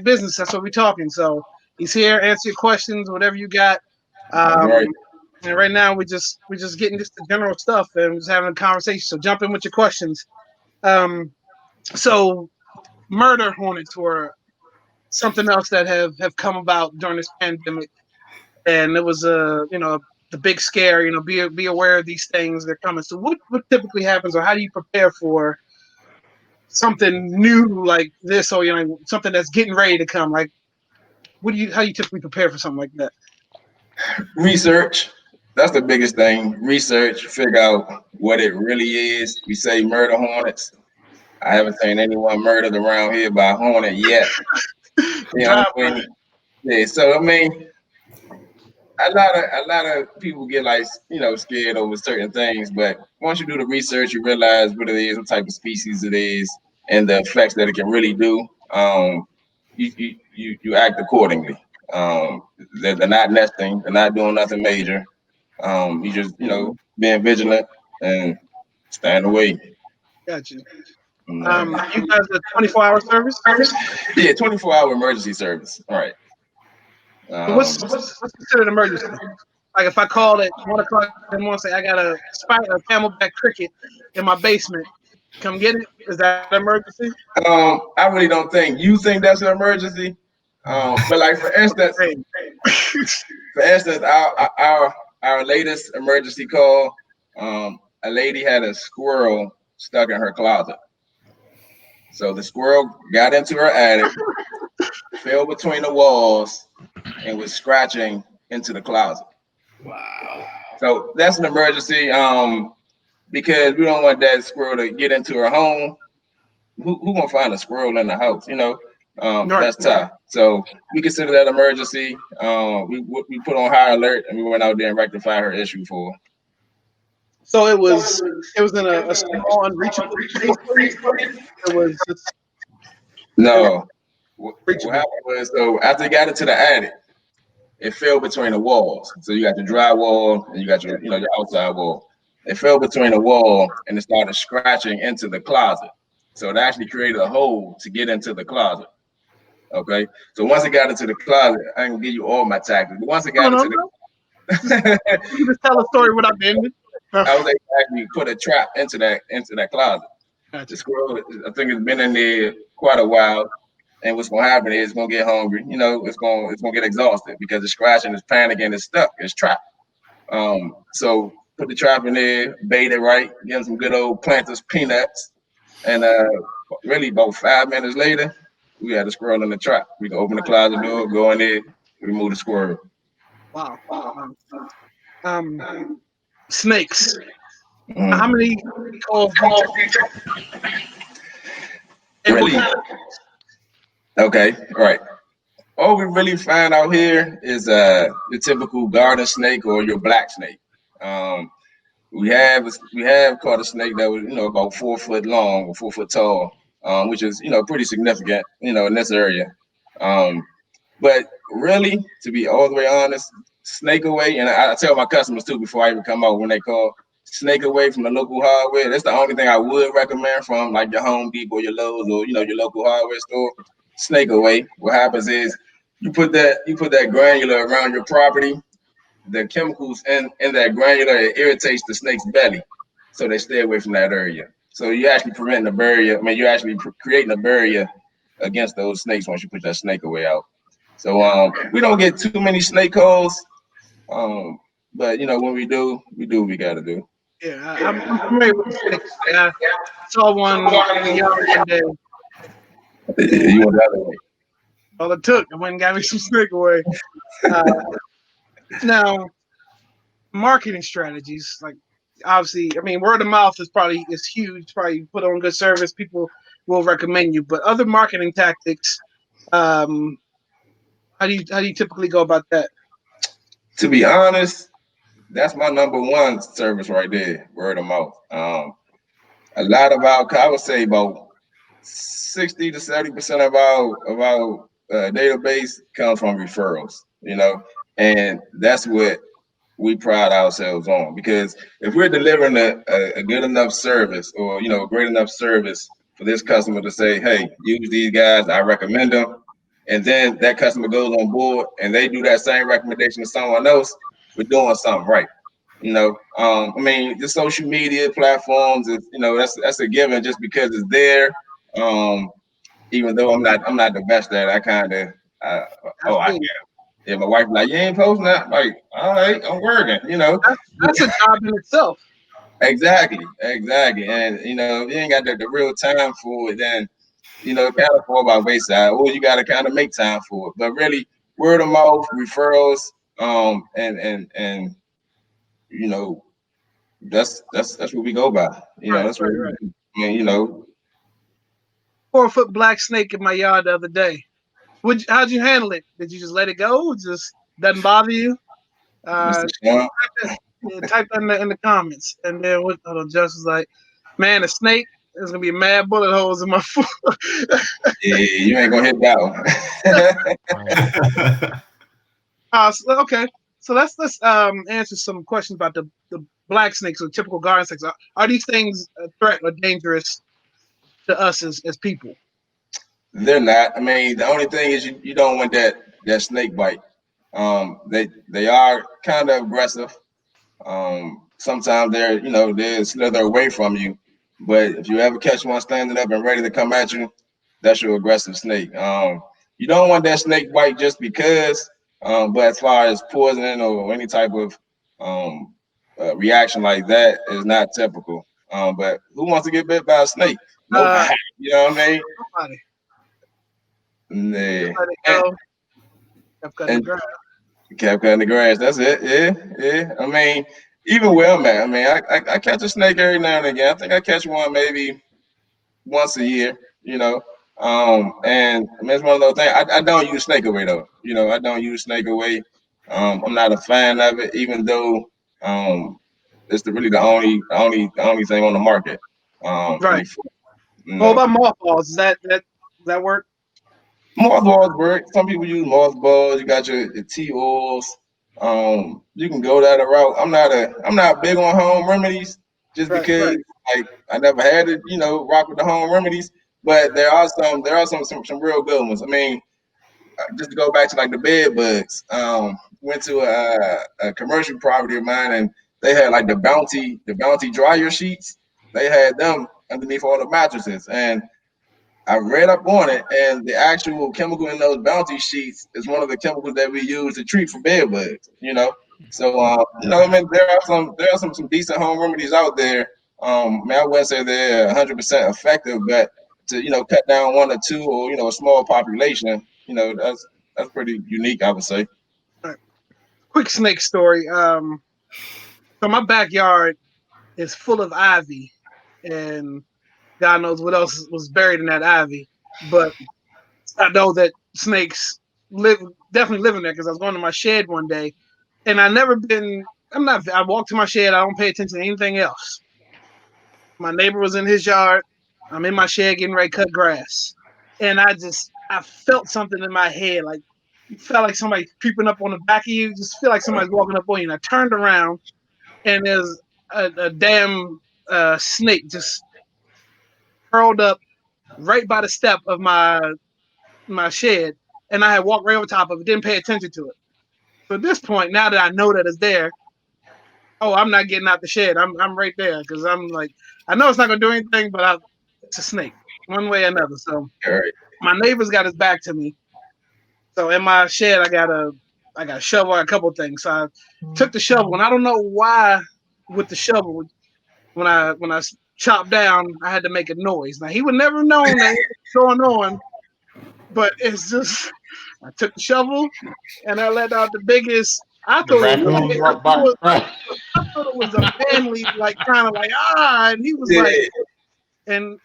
business. That's what we're talking. So he's here, answer your questions, whatever you got. Right. And right now we're just getting just the general stuff and just having a conversation. So jump in with your questions. So murder hornets were something else that have come about during this pandemic, and it was the big scare. Be aware of these things. They're coming. So what typically happens, or how do you prepare for something new like this, or something that's getting ready to come? Like, how do you typically prepare for something like that? Research. That's the biggest thing. Research, figure out what it really is. We say murder hornets. I haven't seen anyone murdered around here by a hornet yet. What I mean? Yeah. So I mean, a lot of people get scared over certain things, but once you do the research, you realize what it is, what type of species it is, and the effects that it can really do. You act accordingly. They're not nesting, they're not doing nothing major. You just being vigilant and staying away. Gotcha. You guys a 24-hour service? Yeah, 24-hour emergency service. All right. What's considered emergency? Like if I called at 1:00 in the morning, say I got a Camelback Cricket in my basement, come get it. Is that an emergency? I really don't think you think that's an emergency. But like for instance, our latest emergency call, a lady had a squirrel stuck in her closet. So the squirrel got into her attic, fell between the walls, and was scratching into the closet. Wow. So that's an emergency. Because we don't want that squirrel to get into her home. Who gonna find a squirrel in the house? That's tough. So we consider that emergency. We put on high alert and we went out there and rectified her issue for her. So it was in a small unreachable space. It was just no. What happened was, so after it got into the attic, it fell between the walls. So you got the drywall and you got your outside wall. It fell between the wall and it started scratching into the closet. So it actually created a hole to get into the closet. Okay. So once it got into the closet, I can give you all my tactics. But once it got into the you just tell a story without the ending. I was able to actually put a trap into that closet. Gotcha. The squirrel, I think, it's been in there quite a while. And what's gonna happen is it's gonna get hungry. It's gonna get exhausted because it's scratching, it's panicking, it's stuck, it's trapped. So put the trap in there, bait it right, give them some good old Planters peanuts, and really about 5 minutes later, we had a squirrel in the trap. We can open the closet door, go in there, remove the squirrel. Wow. Snakes. How many calls? Really? Okay, right. All we really find out here is the typical garden snake or your black snake. We have caught a snake that was about 4 foot long or 4 foot tall, which is pretty significant in this area. But really, to be all the way honest, snake away, and I tell my customers too before I even come out when they call, snake away from the local hardware. That's the only thing I would recommend from like your Home Depot, your Lowe's, or your local hardware store. Snake away. What happens is you put that granular around your property. The chemicals in that granular, it irritates the snake's belly, so they stay away from that area. So you actually preventing a barrier. I mean, you're actually creating a barrier against those snakes once you put that snake away out. So we don't get too many snake calls, but when we do what we got to do. Yeah, I'm familiar with snakes. I saw one in the yard one day. You want the other way? All it took, I went and got me some snake away. Now, marketing strategies, like obviously, I mean, word of mouth is huge. Probably put on good service, people will recommend you. But other marketing tactics, how do you typically go about that? To be honest, that's my number one service right there, word of mouth. A lot of I would say about 60 to 70% of our database comes from referrals, and that's what we pride ourselves on, because if we're delivering a good enough service or a great enough service for this customer to say, hey, use these guys, I recommend them, and then that customer goes on board and they do that same recommendation to someone else, we're doing something right. I mean, the social media platforms is, that's a given just because it's there. Even though I'm not the best at it, I can. Yeah, my wife like, you ain't posting that. Like, all right, I'm working. That's a job in itself. Exactly. And if you ain't got the real time for it, then kind of fall by wayside. Or you got to kind of make time for it. But really, word of mouth, referrals, and that's what we go by. That's what right. I mean, 4-foot black snake in my yard the other day. How'd you handle it? Did you just let it go? Just doesn't bother you? Type that in the comments. And then Jess was like, man, a snake, there's gonna be mad bullet holes in my foot. Yeah, you ain't gonna hit that one. Okay. So let's answer some questions about the black snakes or typical garden snakes. Are these things a threat or dangerous to us as people? They're not. I mean, the only thing is you don't want that snake bite. They are kind of aggressive. Sometimes they slither away from you. But if you ever catch one standing up and ready to come at you, that's your aggressive snake. You don't want that snake bite just because. But as far as poisoning or any type of reaction like that is not typical. But who wants to get bit by a snake? Nobody. You know what I mean? Nobody. Nah. Kept cutting the grass. That's it. Yeah. I mean, even where I'm at, I mean, I catch a snake every now and again. I think I catch one maybe once a year, you know. And I mean, it's one of those things. I don't use snake away though. I don't use snake away. I'm not a fan of it, even though it's really the only thing on the market. Right. What about mothballs? Does that work? Mothballs work. Some people use mothballs. You got your tea oils. You can go that route. I'm not big on home remedies just because like I never had to, rock with the home remedies. But there are some real good ones. I mean, just to go back to like the bed bugs. Went to a commercial property of mine and they had like the bounty dryer sheets. They had them underneath all the mattresses and I read up on it, and the actual chemical in those bounty sheets is one of the chemicals that we use to treat for bed bugs. So I mean, there are some decent home remedies out there. Man, I wouldn't say they're 100% effective, but to cut down one or two or a small population, that's pretty unique, I would say. Quick snake story. So my backyard is full of ivy, and God knows what else was buried in that ivy. But I know that snakes definitely live in there because I was going to my shed one day, and I walk to my shed. I don't pay attention to anything else. My neighbor was in his yard. I'm in my shed getting ready to cut grass, and I felt something in my head, like it felt like somebody creeping up on the back of you. Just feel like somebody's walking up on you. And I turned around, and there's a damn snake just curled up right by the step of my shed, and I had walked right over top of it, didn't pay attention to it. So at this point, now that I know that it's there, I'm not getting out the shed. I'm right there because I'm like, I know it's not gonna do anything, but it's a snake, one way or another. So my neighbor's got his back to me. So in my shed, I got a shovel, a couple of things. So I took the shovel, and I don't know why with the shovel, when I chopped down, I had to make a noise. Now he would never have known that was going on, but it's just I took the shovel and I let out the biggest. I thought it was a manly, like kind of like and he was like, and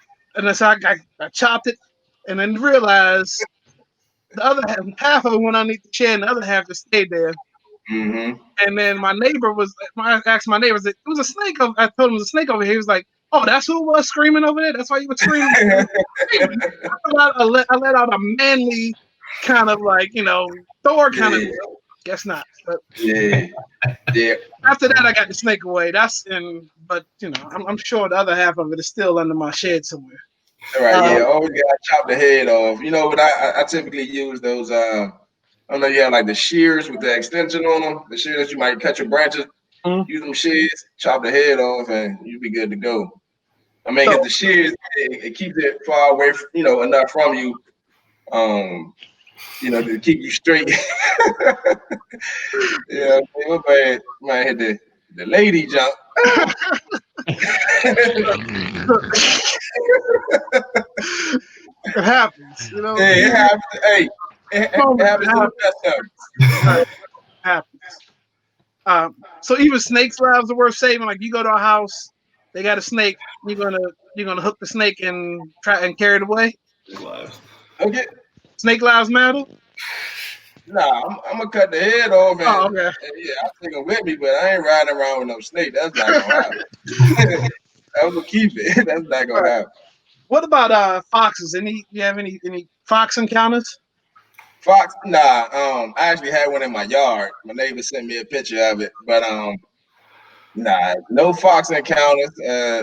so I chopped it, and then realized the other half of it went underneath the chair, and the other half just stayed there. Mm-hmm. And then I asked my neighbor, it was a snake. I told him it was a snake over here. He was like, "Oh, that's who was screaming over there. That's why you were screaming." I let out a manly kind of like Thor kind of. Guess not. But yeah. After that, I got the snake away. But I'm sure the other half of it is still under my shed somewhere. Right. Yeah. Always got to chop the head off. But I typically use those. I don't know. You have like the shears with the extension on them. The shears that you might cut your branches. Mm-hmm. Use them shears, chop the head off, and you'll be good to go. I mean, because the shears it keeps it far away, enough from you. To keep you straight. Might hit the lady jump. It happens, Yeah, it happens. Hey, it happens to the best of us. It happens. So even snakes' lives are worth saving. Like you go to a house, they got a snake. You're gonna hook the snake and try and carry it away. Okay. Snake lives matter? Nah, I'm gonna cut the head off. And, okay. I take them with me, but I ain't riding around with no snake. That's not gonna happen. I'm gonna keep it. That's not gonna happen. What about foxes? You have any fox encounters? Fox? Nah. I actually had one in my yard. My neighbor sent me a picture of it, but nah, no fox encounters.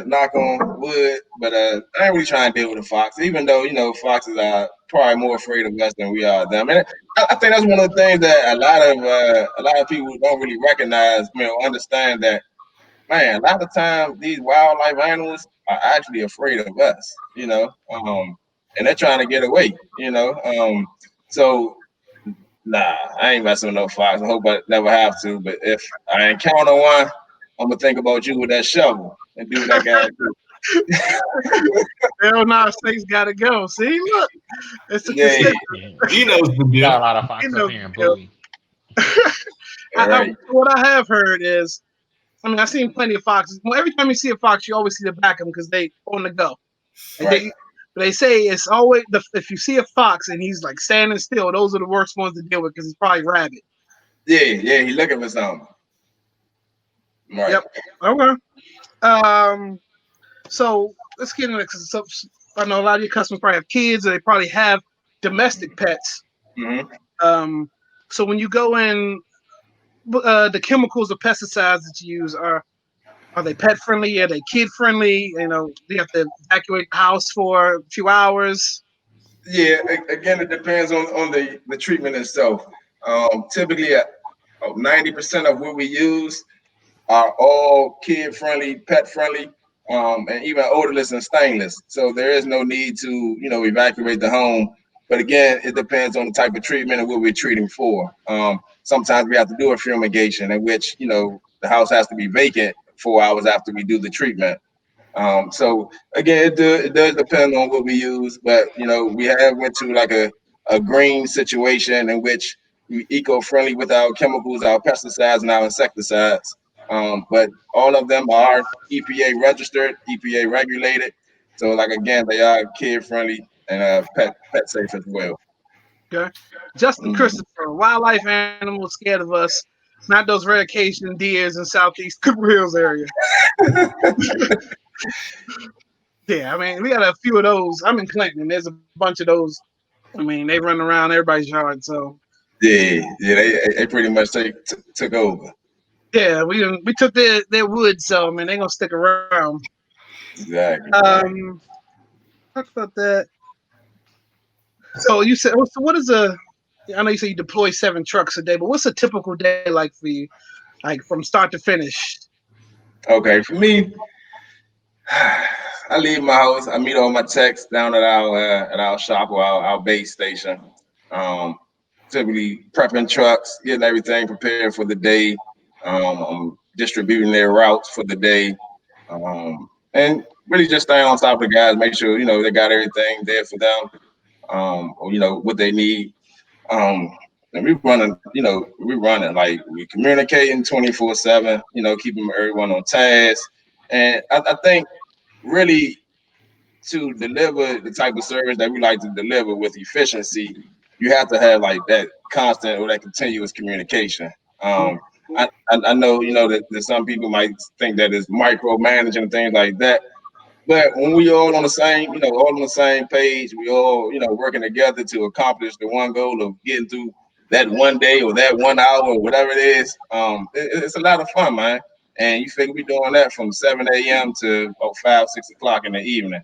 Knock on wood, but I ain't really trying to deal with a fox, even though foxes are probably more afraid of us than we are them. And I think that's one of the things that a lot of people don't really recognize, understand that. Man, a lot of times these wildlife animals are actually afraid of us, and they're trying to get away, So nah, I ain't messing with no fox. I hope I never have to, but if I encounter one, I'm gonna think about you with that shovel and do what I gotta do. Hell no, snakes gotta go. See, look, it's he knows the deal. Got a lot of foxes here in Bowie. What I have heard is, I mean, I've seen plenty of foxes. Well, every time you see a fox, you always see the back of them because they on the go. And they say it's always if you see a fox and he's like standing still, those are the worst ones to deal with because he's probably rabid. Yeah, he's looking for something. Right. Yep. Okay. So let's get into this. So, I know a lot of your customers probably have kids, or they probably have domestic pets. Mm-hmm. So when you go in, the chemicals or pesticides that you use are they pet friendly? Are they kid friendly? You know, do you have to evacuate the house for a few hours? Yeah, again, it depends on the treatment itself. Typically, 90% of what we use are all kid friendly, pet friendly, and even odorless and stainless. So there is no need to evacuate the home. But again, it depends on the type of treatment and what we're treating for. Sometimes we have to do a fumigation, in which the house has to be vacant 4 hours after we do the treatment. So again, it does depend on what we use, but we have went to like a green situation in which we eco-friendly with our chemicals, our pesticides, and our insecticides. But all of them are EPA registered, EPA regulated. So like again, they are kid friendly and pet safe as well. Okay. Justin Christopher, wildlife animals scared of us, not those rare occasion deers in southeast Cooper Hills area. Yeah, I mean, we got a few of those. I'm in Clinton, and there's a bunch of those. I mean, they run around everybody's yard. So yeah, they pretty much took over. yeah, we took their wood, so I mean, they're gonna stick around. Exactly. Talk about that. So you said, so what is I know you say you deploy 7 trucks a day, but what's a typical day like for you, like from start to finish? Okay, for me, I leave my house. I meet all my techs down at our shop or our base station. Typically prepping trucks, getting everything prepared for the day. I'm distributing their routes for the day, and really just staying on top of the guys, make sure they got everything there for them, or what they need. And we running like we communicating 24/7. Keeping everyone on task, and I think really to deliver the type of service that we like to deliver with efficiency, you have to have like that constant or that continuous communication. I know that some people might think that it's micromanaging and things like that, but when we all on the same, all on the same page, we all, working together to accomplish the one goal of getting through that one day or that 1 hour or whatever it is. It's a lot of fun, man. And you figure we doing that from 7 a.m. to about 5, 6 o'clock in the evening.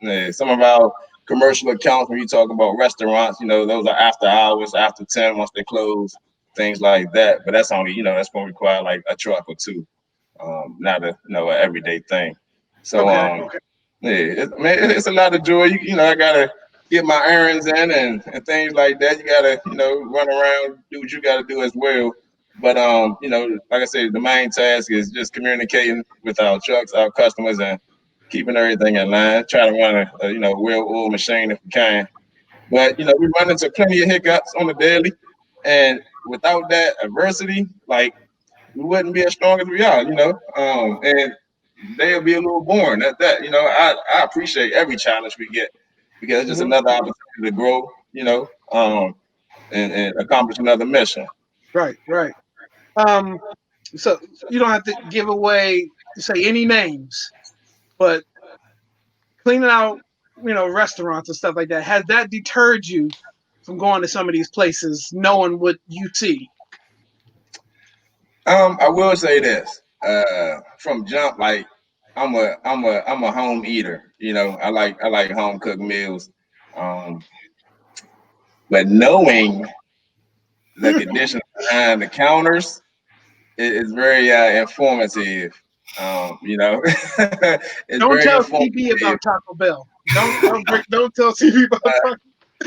Yeah, some of our commercial accounts, when you talk about restaurants, those are after hours, after 10, once they close, things like that. But that's only, that's going to require like a truck or two, not an everyday thing. So, yeah, it's a lot of joy. I gotta get my errands in and things like that. You gotta, run around, do what you gotta do as well. But like I said, the main task is just communicating with our trucks, our customers, and keeping everything in line. Try to run a well-oiled machine if we can. But we run into plenty of hiccups on the daily, and without that adversity, like we wouldn't be as strong as we are. And they'll be a little boring at that. I appreciate every challenge we get because it's just another opportunity to grow, and accomplish another mission. Right. So you don't have to give away, say any names, but cleaning out, restaurants and stuff like that, has that deterred you from going to some of these places, knowing what you see? I will say this, from jump, like I'm a home eater. I like home cooked meals. Um, but knowing the conditions behind the counters is very informative. It's Don't very tell informative. CB about Taco Bell. Don't tell CB about Taco.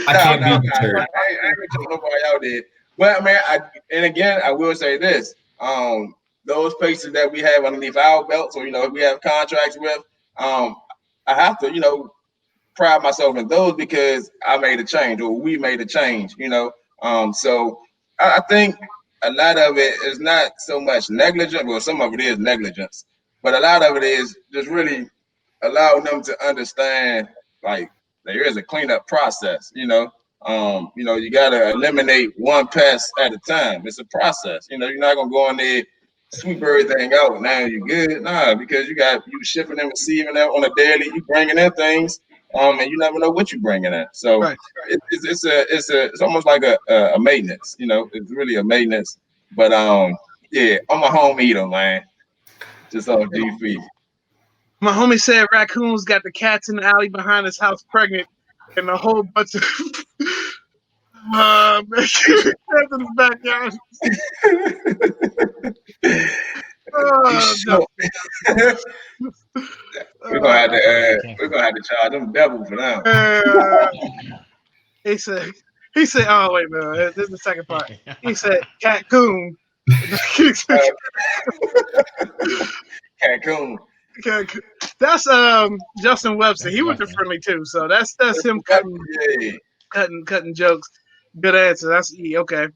I can't be deterred. I ain't gonna tell nobody out there. But man, and again, I will say this: those places that we have underneath our belts, or we have contracts with, I have to, pride myself in those because I made a change, or we made a change. So I think a lot of it is not so much negligence. Well, some of it is negligence, but a lot of it is just really allowing them to understand, like, there is a cleanup process. You gotta eliminate one pest at a time. It's a process. You're not gonna go in there, sweep everything out. Now you're good. Nah, because you shipping and receiving them on a daily. You bringing in things, and you never know what you're bringing in. So Right. it's almost like a maintenance. It's really a maintenance. But yeah, I'm a home eater, man. Just on GP. My homie said raccoons got the cats in the alley behind his house pregnant, and a whole bunch of cats in his backyard. No. We're gonna have to charge them double for that. He said, oh wait a minute, this is the second part. He said Catcoon. Cancun. That's Justin Webster. He was friendly too, so that's him cutting jokes. Good answer. That's E. Okay.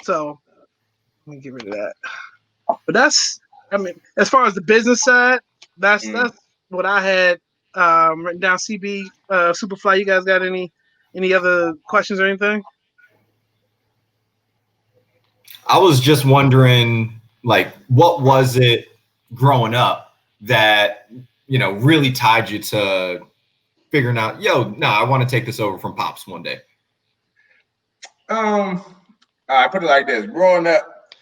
So let me get rid of that. But as far as the business side, that's what I had written down. CB Superfly. You guys got any other questions or anything? I was just wondering, like, what was it growing up that really tied you to figuring out, I want to take this over from Pops one day? I put it like this: growing up,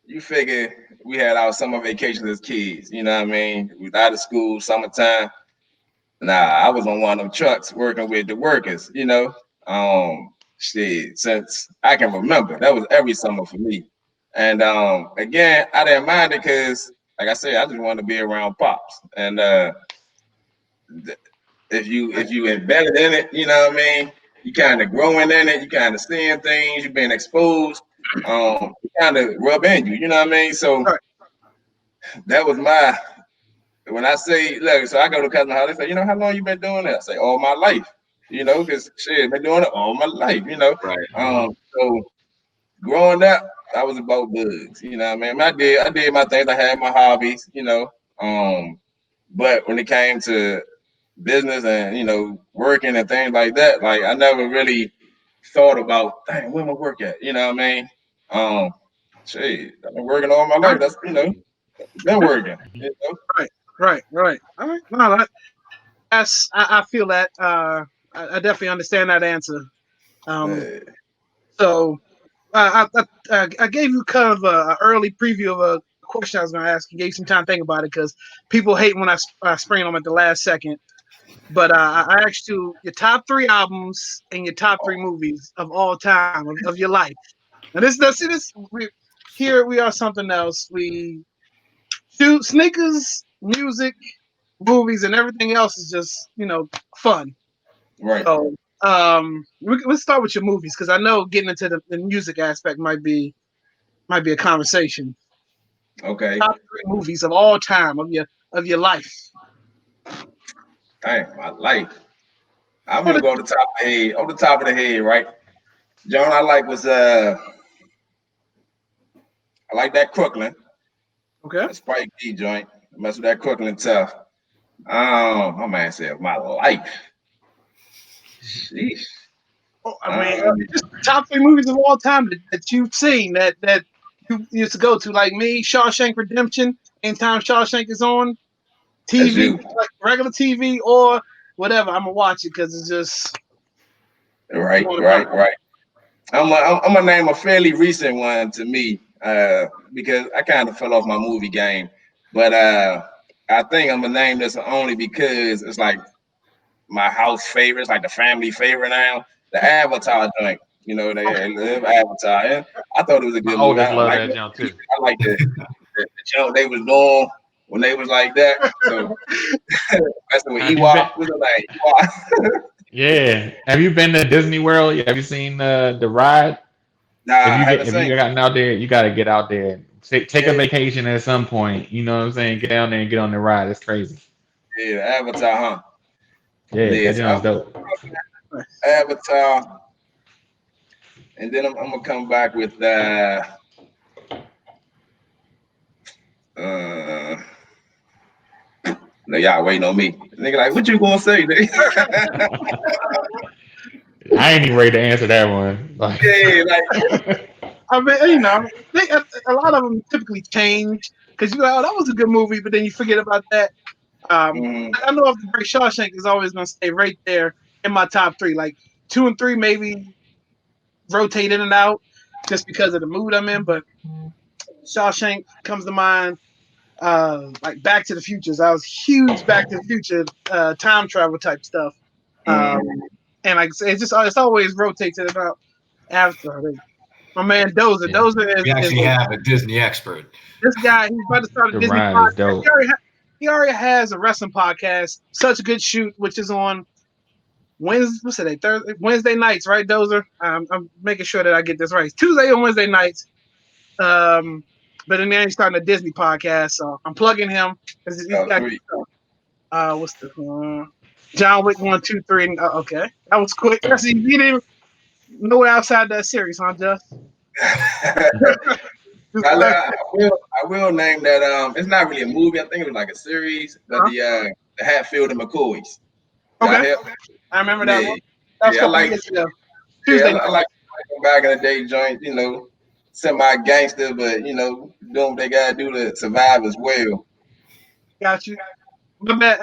you figure we had our summer vacations as kids. You know what I mean? We was out of school, summertime. I was on one of them trucks working with the workers. Since I can remember, that was every summer for me. And again, I didn't mind it because, like I said, I just wanted to be around Pops. And if you embedded in it, you know what I mean, you kind of growing in it, you kind of seeing things, you've been exposed, you kind of rub in you, you know what I mean? So that was when I say, look, so I go to cousin house, they say, how long you been doing that? I say, all my life, because shit, been doing it all my life, Right. So growing up, I was about bugs, you know what I mean? I did my things, I had my hobbies, but when it came to business and working and things like that, like I never really thought about, dang, where my work at? You know what I mean? I've been working all my life. That's been working. Right. All right. No, I feel that. I definitely understand that answer. So I gave you kind of an early preview of a question I was going to ask. You gave some time to think about it because people hate when I spring them at the last second. But I asked you your top 3 albums and your top 3 movies of all time of your life. Now here we are something else. We shoot sneakers, music, movies, and everything else is just fun. Right. So let's start with your movies because I know getting into the music aspect might be a conversation. Okay. Top 3 movies of all time of your life. Dang, my life. I'm gonna go to the top of the head. On the top of the head, right? John, I like that Crooklyn. Okay. That Spike D joint. Mess with that Crooklyn tough. My man said my life. Sheesh. Just top 3 movies of all time that you've seen that you used to go to, like me, Shawshank Redemption. Anytime Shawshank is on TV, like regular TV or whatever, I'm gonna watch it because it's just right. I'm gonna name a fairly recent one to me because I kind of fell off my movie game, but I think I'm gonna name this only because it's like my house favorite, it's like the family favorite now. The Avatar joint, they live Avatar. And I thought it was a good movie. I love that jump too. I like the jump they was doing when they was like that. So that's what Ewok was like. Ewok. Yeah. Have you been to Disney World? Have you seen the ride? Nah, if you gotten out there, you got to get out there. Take a vacation at some point. You know what I'm saying? Get down there and get on the ride. It's crazy. Yeah, Avatar, huh? Yeah, that sounds dope. Avatar. and then I'm gonna come back with no, y'all waiting on me. Nigga, like, what you gonna say, nigga? I ain't even ready to answer that one. Like, Yeah, like, I mean, a lot of them typically change because you go, oh, that was a good movie, but then you forget about that. I know if the Great Shawshank is always going to stay right there in my top 3. Like 2 and 3 maybe rotate in and out just because of the mood I'm in, but Shawshank comes to mind. Like Back to the Futures. I was huge Back to the Future time travel type stuff. And like I say, it's always rotates in and out after. My man Dozer. Yeah. Dozer is. We actually have a Disney expert. This guy, he's about to start a The Disney ride is podcast. dope. He already has a wrestling podcast. Such a good shoot, which is on Wednesday nights, right, Dozer? I'm making sure that I get this right. It's Tuesday and Wednesday nights. But then he's starting a Disney podcast, so I'm plugging him. He's got, what's the John Wick 1, 2, 3. Okay, that was quick. See, you didn't know it outside that series, huh, Just? I will name that. It's not really a movie. I think it was like a series, but the Hatfield and McCoys. Okay, I remember that one. That was a couple years ago. Tuesday. I like back in the day joint. You know, semi gangster, but you know, doing what they gotta do to survive as well. Got you. My bad,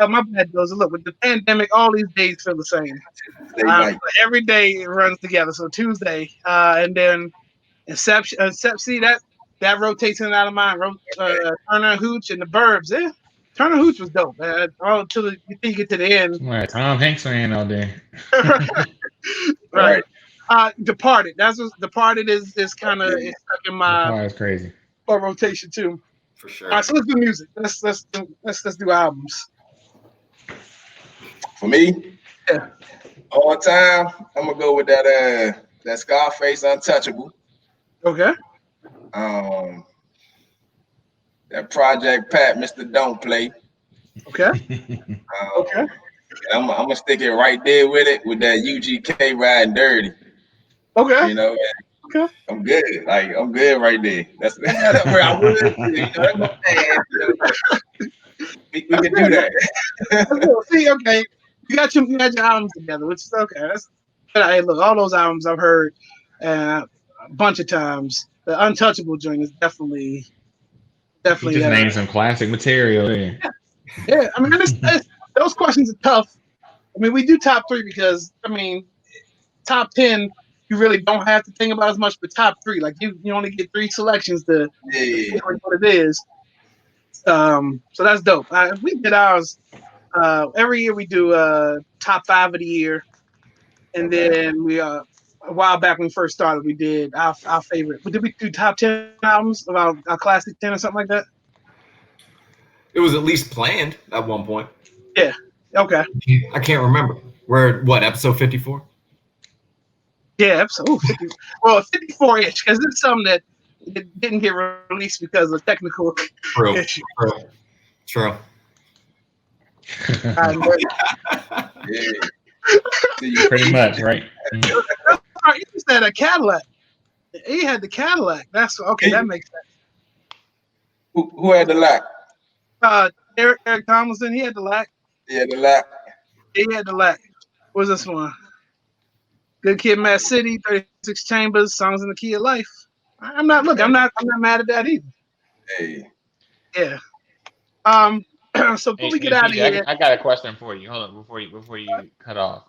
Dozer. Look, with the pandemic, all these days feel the same. Every day it runs together. So Tuesday, and then Inception. See that rotates in and out of mine. Turner and Hooch and the Burbs. Yeah, Turner and Hooch was dope. All until you get to the end. Right, Tom Hanks fan all day. Right. Departed. Departed is kind of stuck in my. Departed is crazy. Rotation too. For sure. All right, so let's do music. Let's do albums. For me, all time, I'm gonna go with that Scarface Untouchable. Okay. That Project Pat, Mr. Don't Play. Okay. Okay. I'm gonna stick it right there with that UGK Riding Dirty. Okay. You know. Okay. I'm good. Like I'm good right there. That's where I would. You know, that's my man. We can do that. See, okay, you got your albums together, which is okay. Hey, look, all those albums I've heard a bunch of times. The Untouchable joint is definitely. You just named some classic material. Yeah. I mean, those questions are tough. I mean, we do top 3 because top 10. You really don't have to think about as much, but top 3, like you only get 3 selections to what it is. So that's dope. We did ours every year. We do top 5 of the year, and then we a while back when we first started, we did our favorite. Did we do top 10 albums of our classic 10 or something like that? It was at least planned at one point. Yeah. Okay. I can't remember. We're what, episode 54? Yeah, episode 50. Well, 54-ish, because it's something that it didn't get released because of technical issues. True. Pretty much, right? He just had a Cadillac. He had the Cadillac. That's okay. That makes sense. Who had the lack? Eric Tomlinson. He had the lack. Yeah, the lack. He had the lack. What's this one? Good Kid, Mad City, 36 Chambers, Songs in the Key of Life. I'm not mad at that either. Hey. Yeah. So before we get out of here, I got a question for you. Hold on, before you cut off.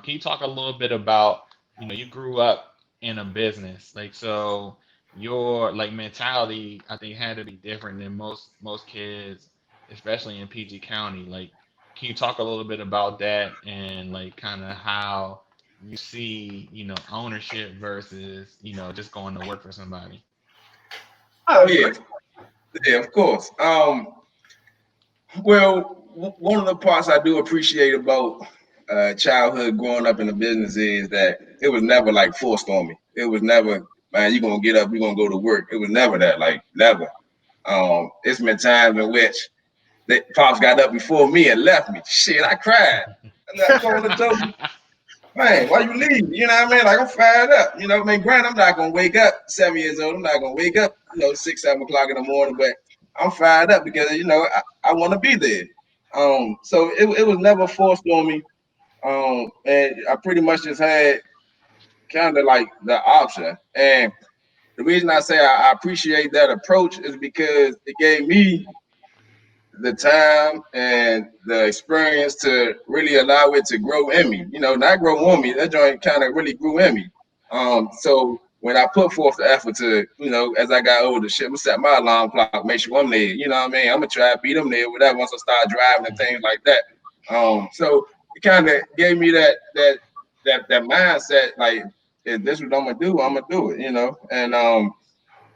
Can you talk a little bit about, you grew up in a business, like, so your mentality, I think, had to be different than most kids, especially in PG County. Like, can you talk a little bit about that and kind of how you see, ownership versus, just going to work for somebody? Oh yeah, of course. Well, one of the parts I do appreciate about childhood growing up in the business is that it was never forced on me. It was never, man, you're gonna get up, you're gonna go to work. It was never that, never. It's been times in which pops got up before me and left me. Shit, I cried. I told him, man, why you leave? You know what I mean? Like, I'm fired up. You know what I mean? Granted, I'm not going to wake up 7 years old. I'm not going to wake up, 6, 7 o'clock in the morning, but I'm fired up because, I want to be there. So it was never forced on me. And I pretty much just had kind of like the option. And the reason I say I appreciate that approach is because it gave me the time and the experience to really allow it to grow in me. Not grow on me. That joint kind of really grew in me. So when I put forth the effort to, as I got older, shit, I'm set my alarm clock, make sure I'm there. You know what I mean? I'm gonna try to beat them there, whatever. Once I start driving and things like that. So it kind of gave me that mindset. Like, if this is what I'm gonna do, I'm gonna do it. And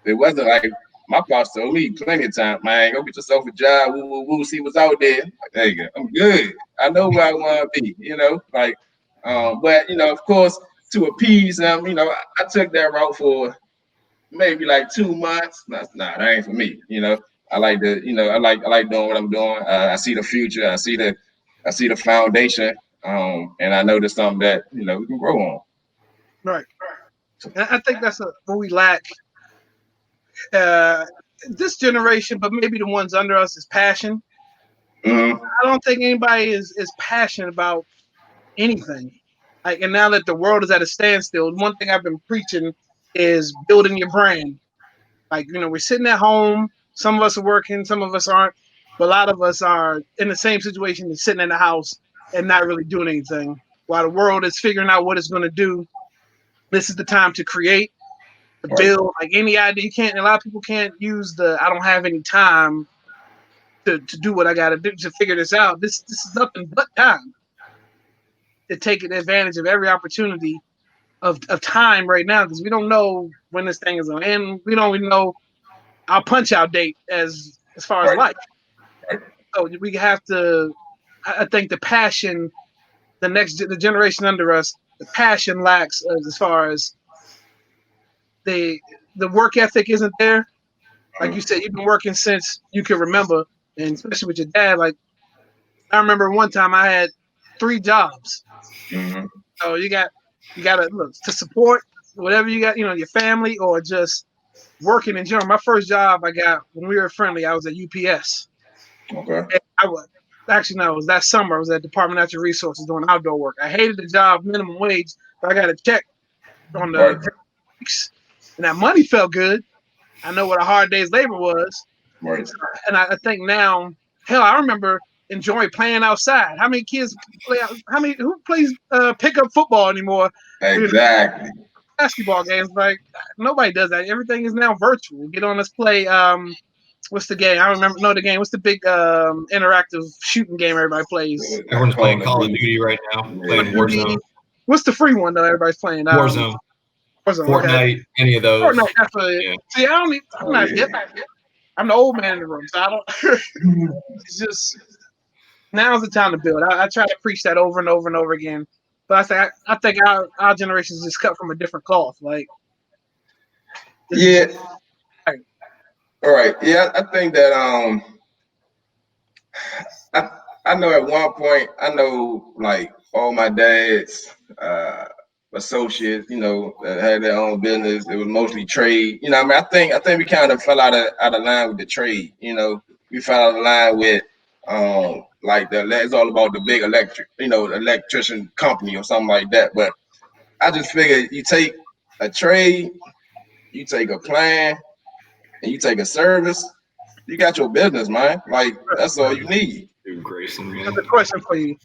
it wasn't like my boss told me plenty of times, man, go get yourself a job, woo, see what's out there. Like, there you go. I'm good. I know where I want to be, but of course, to appease them, I took that route for maybe like 2 months. Nah, that ain't for me. I like I like doing what I'm doing. I see the future. I see the foundation. And I know there's something that, we can grow on. Right. And I think that's what we lack. This generation, but maybe the ones under us, is passion. Mm-hmm. I don't think anybody is passionate about anything. Like, and now that the world is at a standstill, one thing I've been preaching is building your brand. Like, we're sitting at home. Some of us are working, some of us aren't, but a lot of us are in the same situation as sitting in the house and not really doing anything. While the world is figuring out what it's going to do, this is the time to create, to build. Like, any idea, a lot of people can't use I don't have any time to do what I got to do to figure this out. This is nothing but time to take advantage of every opportunity of time right now, because we don't know when this thing is going to end. We don't even know our punch out date as far as life. So we have to. I think the passion, the generation under us, the passion lacks as far as the work ethic isn't there. Like you said, you've been working since you can remember, and especially with your dad. Like, I remember one time I had 3 jobs. Mm-hmm. So you got to look to support whatever you got, your family, or just working in general. My first job I got when we were friendly, I was at UPS. Okay. And it was that summer. I was at Department of Natural Resources doing outdoor work. I hated the job, minimum wage, but I got a check on the weeks, and that money felt good. I know what a hard day's labor was. Right. And I think now, hell, I remember enjoying playing outside. How many kids play out? Who plays pickup football anymore? Exactly. Basketball games, like, nobody does that. Everything is now virtual. Get on, let's play. What's the game? I know the game. What's the big interactive shooting game everybody plays? Everyone's playing Call of Duty right now. Playing Warzone. What's the free one though? Everybody's playing Warzone. Fortnite. Okay. Any of those? Fortnite. Definitely. Yeah. See, I'm not hip. I'm the old man in the room, so I don't. It's just, now's the time to build. I try to preach that over and over and over again, but I think our generation is just cut from a different cloth. Like, yeah. All right. Yeah, I think that I know at one point, like all my dad's associates, that had their own business. It was mostly trade. I think we kind of fell out of line with the trade. We fell out of line with like it's all about the big electrician company or something like that. But I just figured you take a trade, you take a plan, and you take a service, you got your business, man. Like, that's all you need. Another question for you: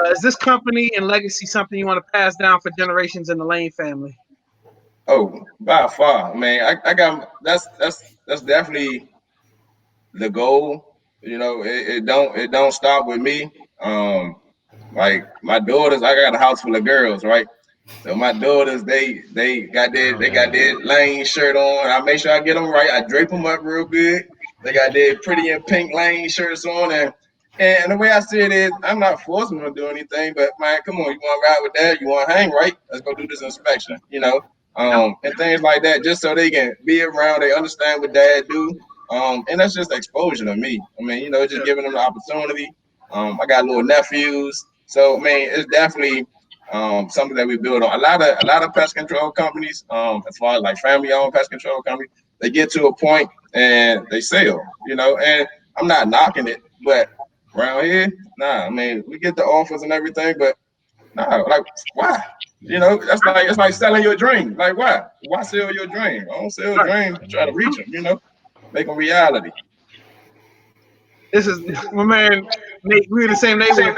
is this company and legacy something you want to pass down for generations in the Lane family? Oh, by far, man. I got that's definitely the goal. It don't stop with me. Like my daughters, I got a house full of girls, right? So my daughters, they got their Lane shirt on. I make sure I get them right. I drape them up real good. They got their pretty and pink Lane shirts on, and the way I see it is, I'm not forcing them to do anything, but man, come on, you want to ride with dad? You want to hang, right? Let's go do this inspection, and things like that, just so they can be around. They understand what dad do, and that's just exposure to me. I mean, just giving them the opportunity. I got little nephews, so I mean, it's definitely something that we build on. A lot of pest control companies, as far as like family-owned pest control companies, they get to a point and they sell, and I'm not knocking it, but around here, nah, I mean, we get the offers and everything, but nah, like, why? It's like selling your dream. Like, why? Why sell your dream? I don't sell dreams to try to reach them, make them reality. This is my man Nate. We were the same neighborhood.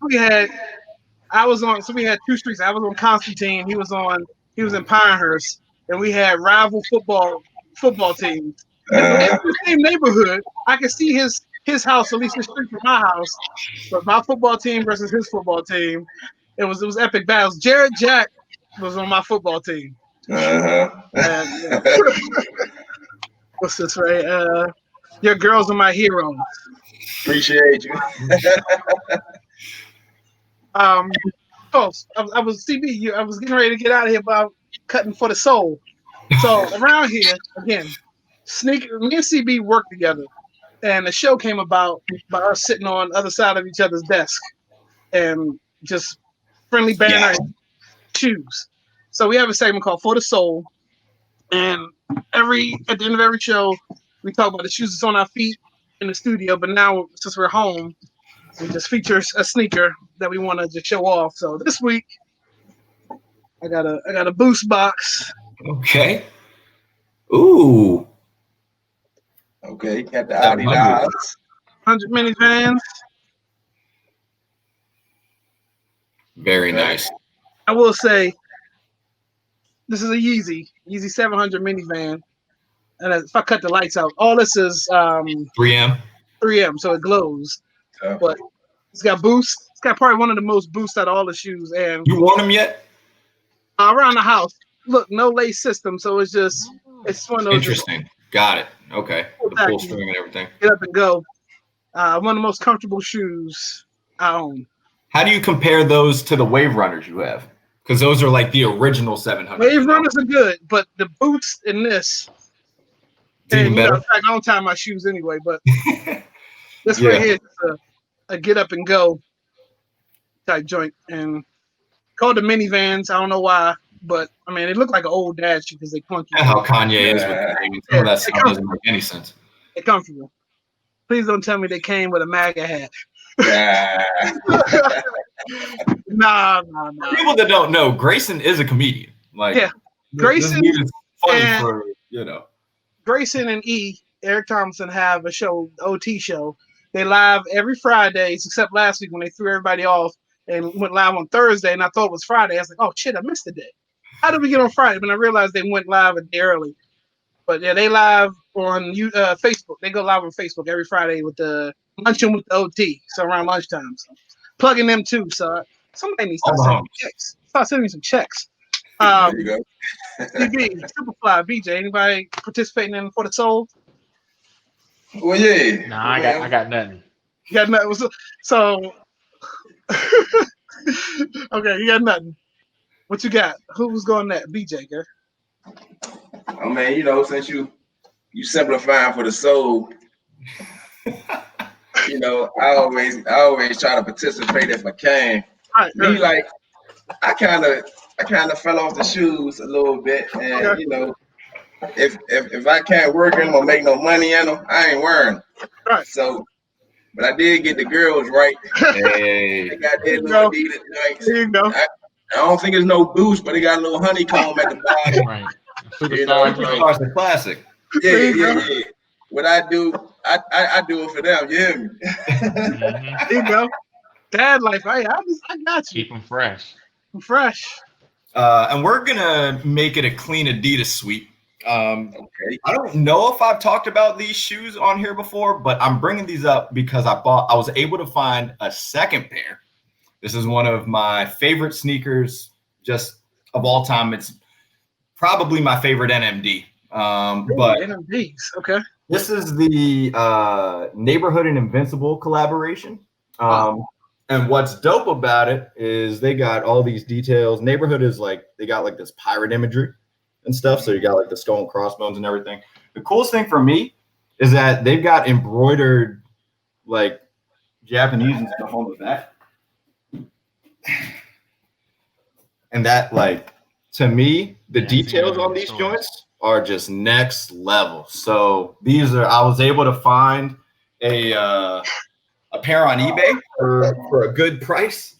We had two streets. I was on Constantine. He was in Pinehurst, and we had rival football teams. And in the same neighborhood, I could see his house, at least the street from my house, but my football team versus his football team. It was epic battles. Jared Jack was on my football team. What's this, right? Your girls are my heroes. Appreciate you. I was CB. I was getting ready to get out of here about cutting for the soul. So around here again, me and CB worked together, and the show came about by us sitting on the other side of each other's desk and just friendly banner shoes. So we have a segment called For the Soul, and at the end of every show, we talk about the shoes that's on our feet in the studio. But now, since we're home, we just feature a sneaker that we want to just show off. So this week, I got a Boost box. Okay. Ooh. Okay, got the Adidas. 100 minivans. Very nice. I will say, this is a Yeezy 700 minivan. And if I cut the lights out, all this is 3M, so it glows. But it's got boost. It's got probably one of the most boost out of all the shoes. And you worn them yet? Around the house. Look, no lace system, so it's one of those. Interesting. Got it. Okay. The full string and everything. Get up and go. One of the most comfortable shoes I own. How do you compare those to the Wave Runners you have? Because those are like the original 700. Wave Runners are good, but the boots in this. Even better. In fact, I don't tie my shoes anyway, but this right here is a get up and go type joint. And called the minivans. I don't know why, but I mean, they look like an old dad shoe because they clunky. That's how Kanye is with the name. Some of that stuff doesn't make any sense. They're comfortable. Please don't tell me they came with a MAGA hat. Nah. For people that don't know, Grayson is a comedian. Grayson is funny for Grayson and Eric Thompson have a show, OT show. They live every Fridays, except last week when they threw everybody off and went live on Thursday. And I thought it was Friday. I was like, oh shit, I missed a day. How did we get on Friday? But I realized they went live a day early. But yeah, they live on Facebook. They go live on Facebook every Friday with the luncheon with the OT. So around lunchtime. So plugging them too. So somebody needs to start sending me checks. Start sending me some checks. There you go. CB, Superfly, BJ, anybody participating in For the Soul? Well, yeah. Nah, I got nothing. You got nothing. So okay, you got nothing. What you got? Who's going that? BJ, girl. I mean, since you simplifying For the Soul, I always try to participate if I can. Right, Me, like, I kind of fell off the shoes a little bit, and if I can't work in them or make no money in them, I ain't wearing them. Right. So, but I did get the girls right. Hey. I got their little Adidas joints. There you go. I don't think it's no boost, but they got a little honeycomb at the bottom. Right. Superstars the classic. Yeah. What I do, I do it for them. You hear me? There you go. Dad life. I got you. Keep them fresh. I'm fresh. And we're gonna make it a clean Adidas sweep. Okay. I don't know if I've talked about these shoes on here before, but I'm bringing these up because I was able to find a second pair. This is one of my favorite sneakers, just of all time. It's probably my favorite NMD. But NMDs, okay. This is the Neighborhood and Invincible collaboration. And what's dope about it is they got all these details. Neighborhood is like, they got like this pirate imagery and stuff. So you got like the skull and crossbones and everything. The coolest thing for me is that they've got embroidered like Japanese and stuff on the back. And that, like, to me, the Yeah, I seen details them in on the these stores. joints are just next level. So I was able to find a pair on eBay for a good price.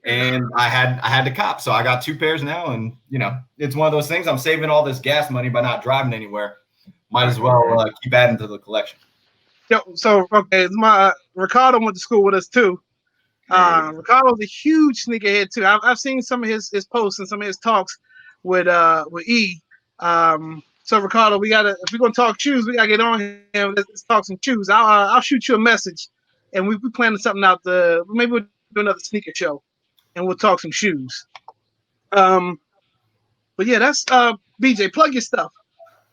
And I had to cop. So I got 2 pairs now. And, it's one of those things. I'm saving all this gas money by not driving anywhere. Might as well keep adding to the collection. Yo, so, okay, my Ricardo went to school with us, too. Ricardo's a huge sneakerhead, too. I've seen some of his posts and some of his talks with E. So, Ricardo, if we're going to talk shoes, we got to get on here. Let's talk some shoes. I'll shoot you a message. And we planning something out. Maybe we'll do another sneaker show. And we'll talk some shoes. But yeah, that's BJ. Plug your stuff.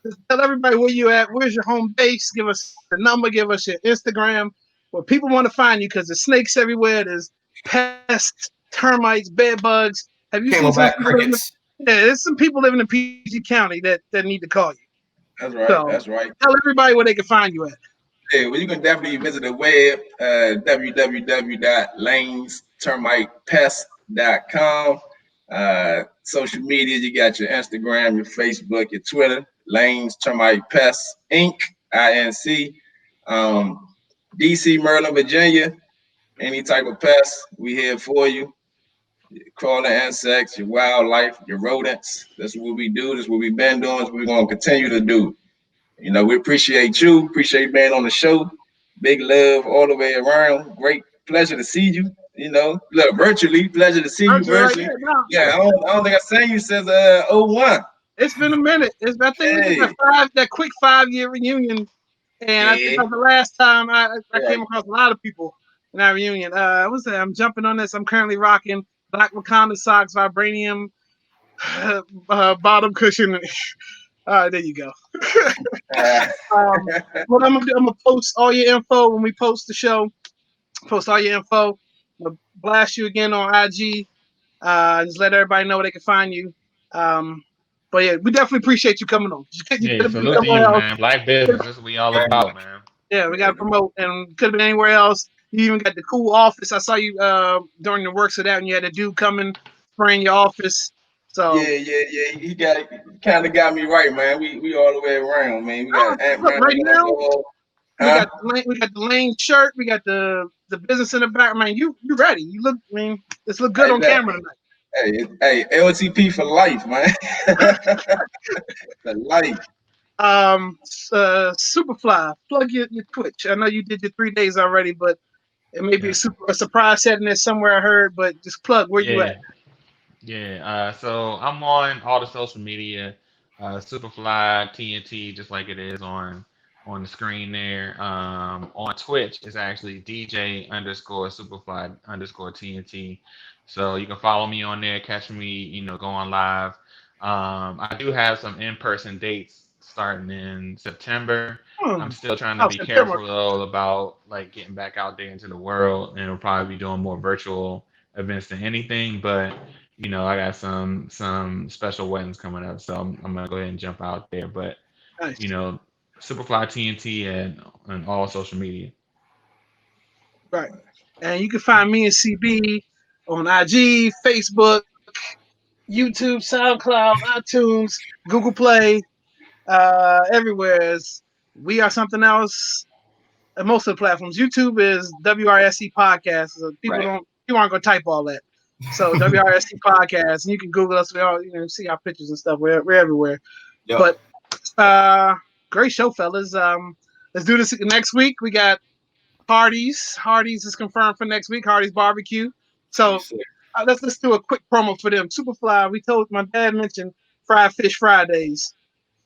Just tell everybody where you at. Where's your home base? Give us your number. Give us your Instagram. Where people want to find you because there's snakes everywhere. There's pests, termites, bed bugs. Have you seen some Camelback Crickets. there's some people living in PG County that need to call you. That's right. So, that's right. Tell everybody where they can find you at. Yeah, well, you can definitely visit the web, www.lanestermitepest.com. Social media, you got your Instagram, your Facebook, your Twitter, Lanes Termite Pests Inc. INC. DC, Maryland, Virginia. Any type of pest, we here for you. Crawling insects, your wildlife, your rodents. That's what we do. That's what we've been doing. That's what we're going to continue to do. We appreciate you. Appreciate being on the show. Big love all the way around. Great pleasure to see you. Look, virtually. Pleasure to see you virtually. Yeah, I don't think I've seen you since 01. It's been a minute. I think we did that quick 5-year reunion. And I think that was the last time I came across a lot of people in our reunion. What's that? I'm jumping on this. I'm currently rocking Black Wakanda socks, vibranium bottom cushion. There you go. What I'm gonna post all your info when we post the show. Post all your info. I'm gonna blast you again on IG. Just let everybody know where they can find you. But yeah, we definitely appreciate you coming on. Yeah, salute to you, man. Black business. That's what we all about, man. Yeah, we got to promote, and could have been anywhere else. You even got the cool office. I saw you during the works of that, and you had a dude coming, spraying your office. So yeah. He kind of got me right, man. We all the way around, man. We got right now. We got the Lane shirt. We got the business in the back. Man, you ready? You look. I mean, this look good on camera tonight. Hey, LTP for life, man. For life. Superfly, plug your Twitch. I know you did your 3 days already, but it may be a surprise setting there somewhere I heard, but just plug where you at. Yeah, so I'm on all the social media, Superfly TNT, just like it is on the screen there. On Twitch, it's actually DJ_Superfly_TNT. So you can follow me on there, catch me, going live. I do have some in-person dates starting in September. I'm still trying to be careful though about like getting back out there into the world, and we'll probably be doing more virtual events than anything. But I got some special weddings coming up, so I'm gonna go ahead and jump out there. But nice. Superfly TNT and all social media. Right, and you can find me and CB on IG, Facebook, YouTube, SoundCloud, iTunes, Google Play, everywhere. We are something else. And most of the platforms. YouTube is WRSC Podcast. So people aren't gonna type all that. So WRSC Podcast, and you can Google us. We all see our pictures and stuff. We're everywhere. Yep. But great show, fellas. Let's do this next week. We got Hardee's. Hardee's is confirmed for next week. Hardee's barbecue. So let's do a quick promo for them. Superfly. My dad mentioned Fried Fish Fridays,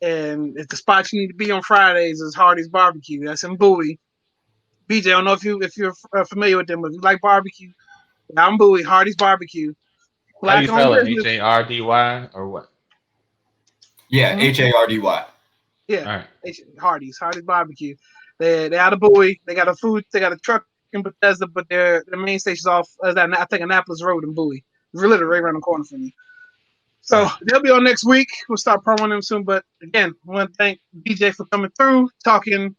and if the spot you need to be on Fridays is Hardee's barbecue. That's in Bowie. BJ, I don't know if you're familiar with them, but if you like barbecue, I'm Bowie. Hardee's barbecue. How do you spell it? HARDY or what? Yeah, HARDY. Yeah, all right. Hardee's barbecue. They're out of Bowie. They got a truck in Bethesda, but their main station's off. I think Annapolis Road in Bowie. We're literally right around the corner from me. So they'll be on next week. We'll start promoting them soon. But again, I want to thank BJ for coming through, talking.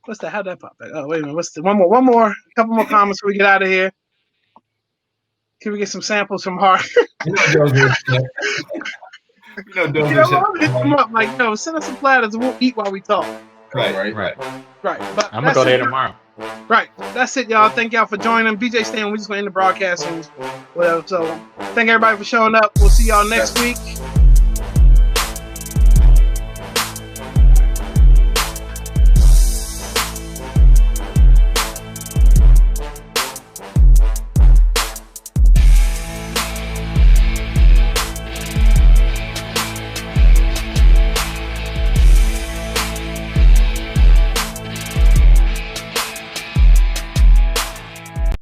What's that? How'd that pop back? Oh, wait a minute. What's the one more? A couple more comments before we get out of here. Can we get some samples from Hart? You know, I'm gonna hit them up like, yo, send us some platters and we'll eat while we talk. Right. But I'm gonna go there tomorrow. Right. That's it, y'all. Thank y'all for joining. BJ Stan, we're just gonna end the broadcast and whatever. So thank everybody for showing up. We'll see y'all next week.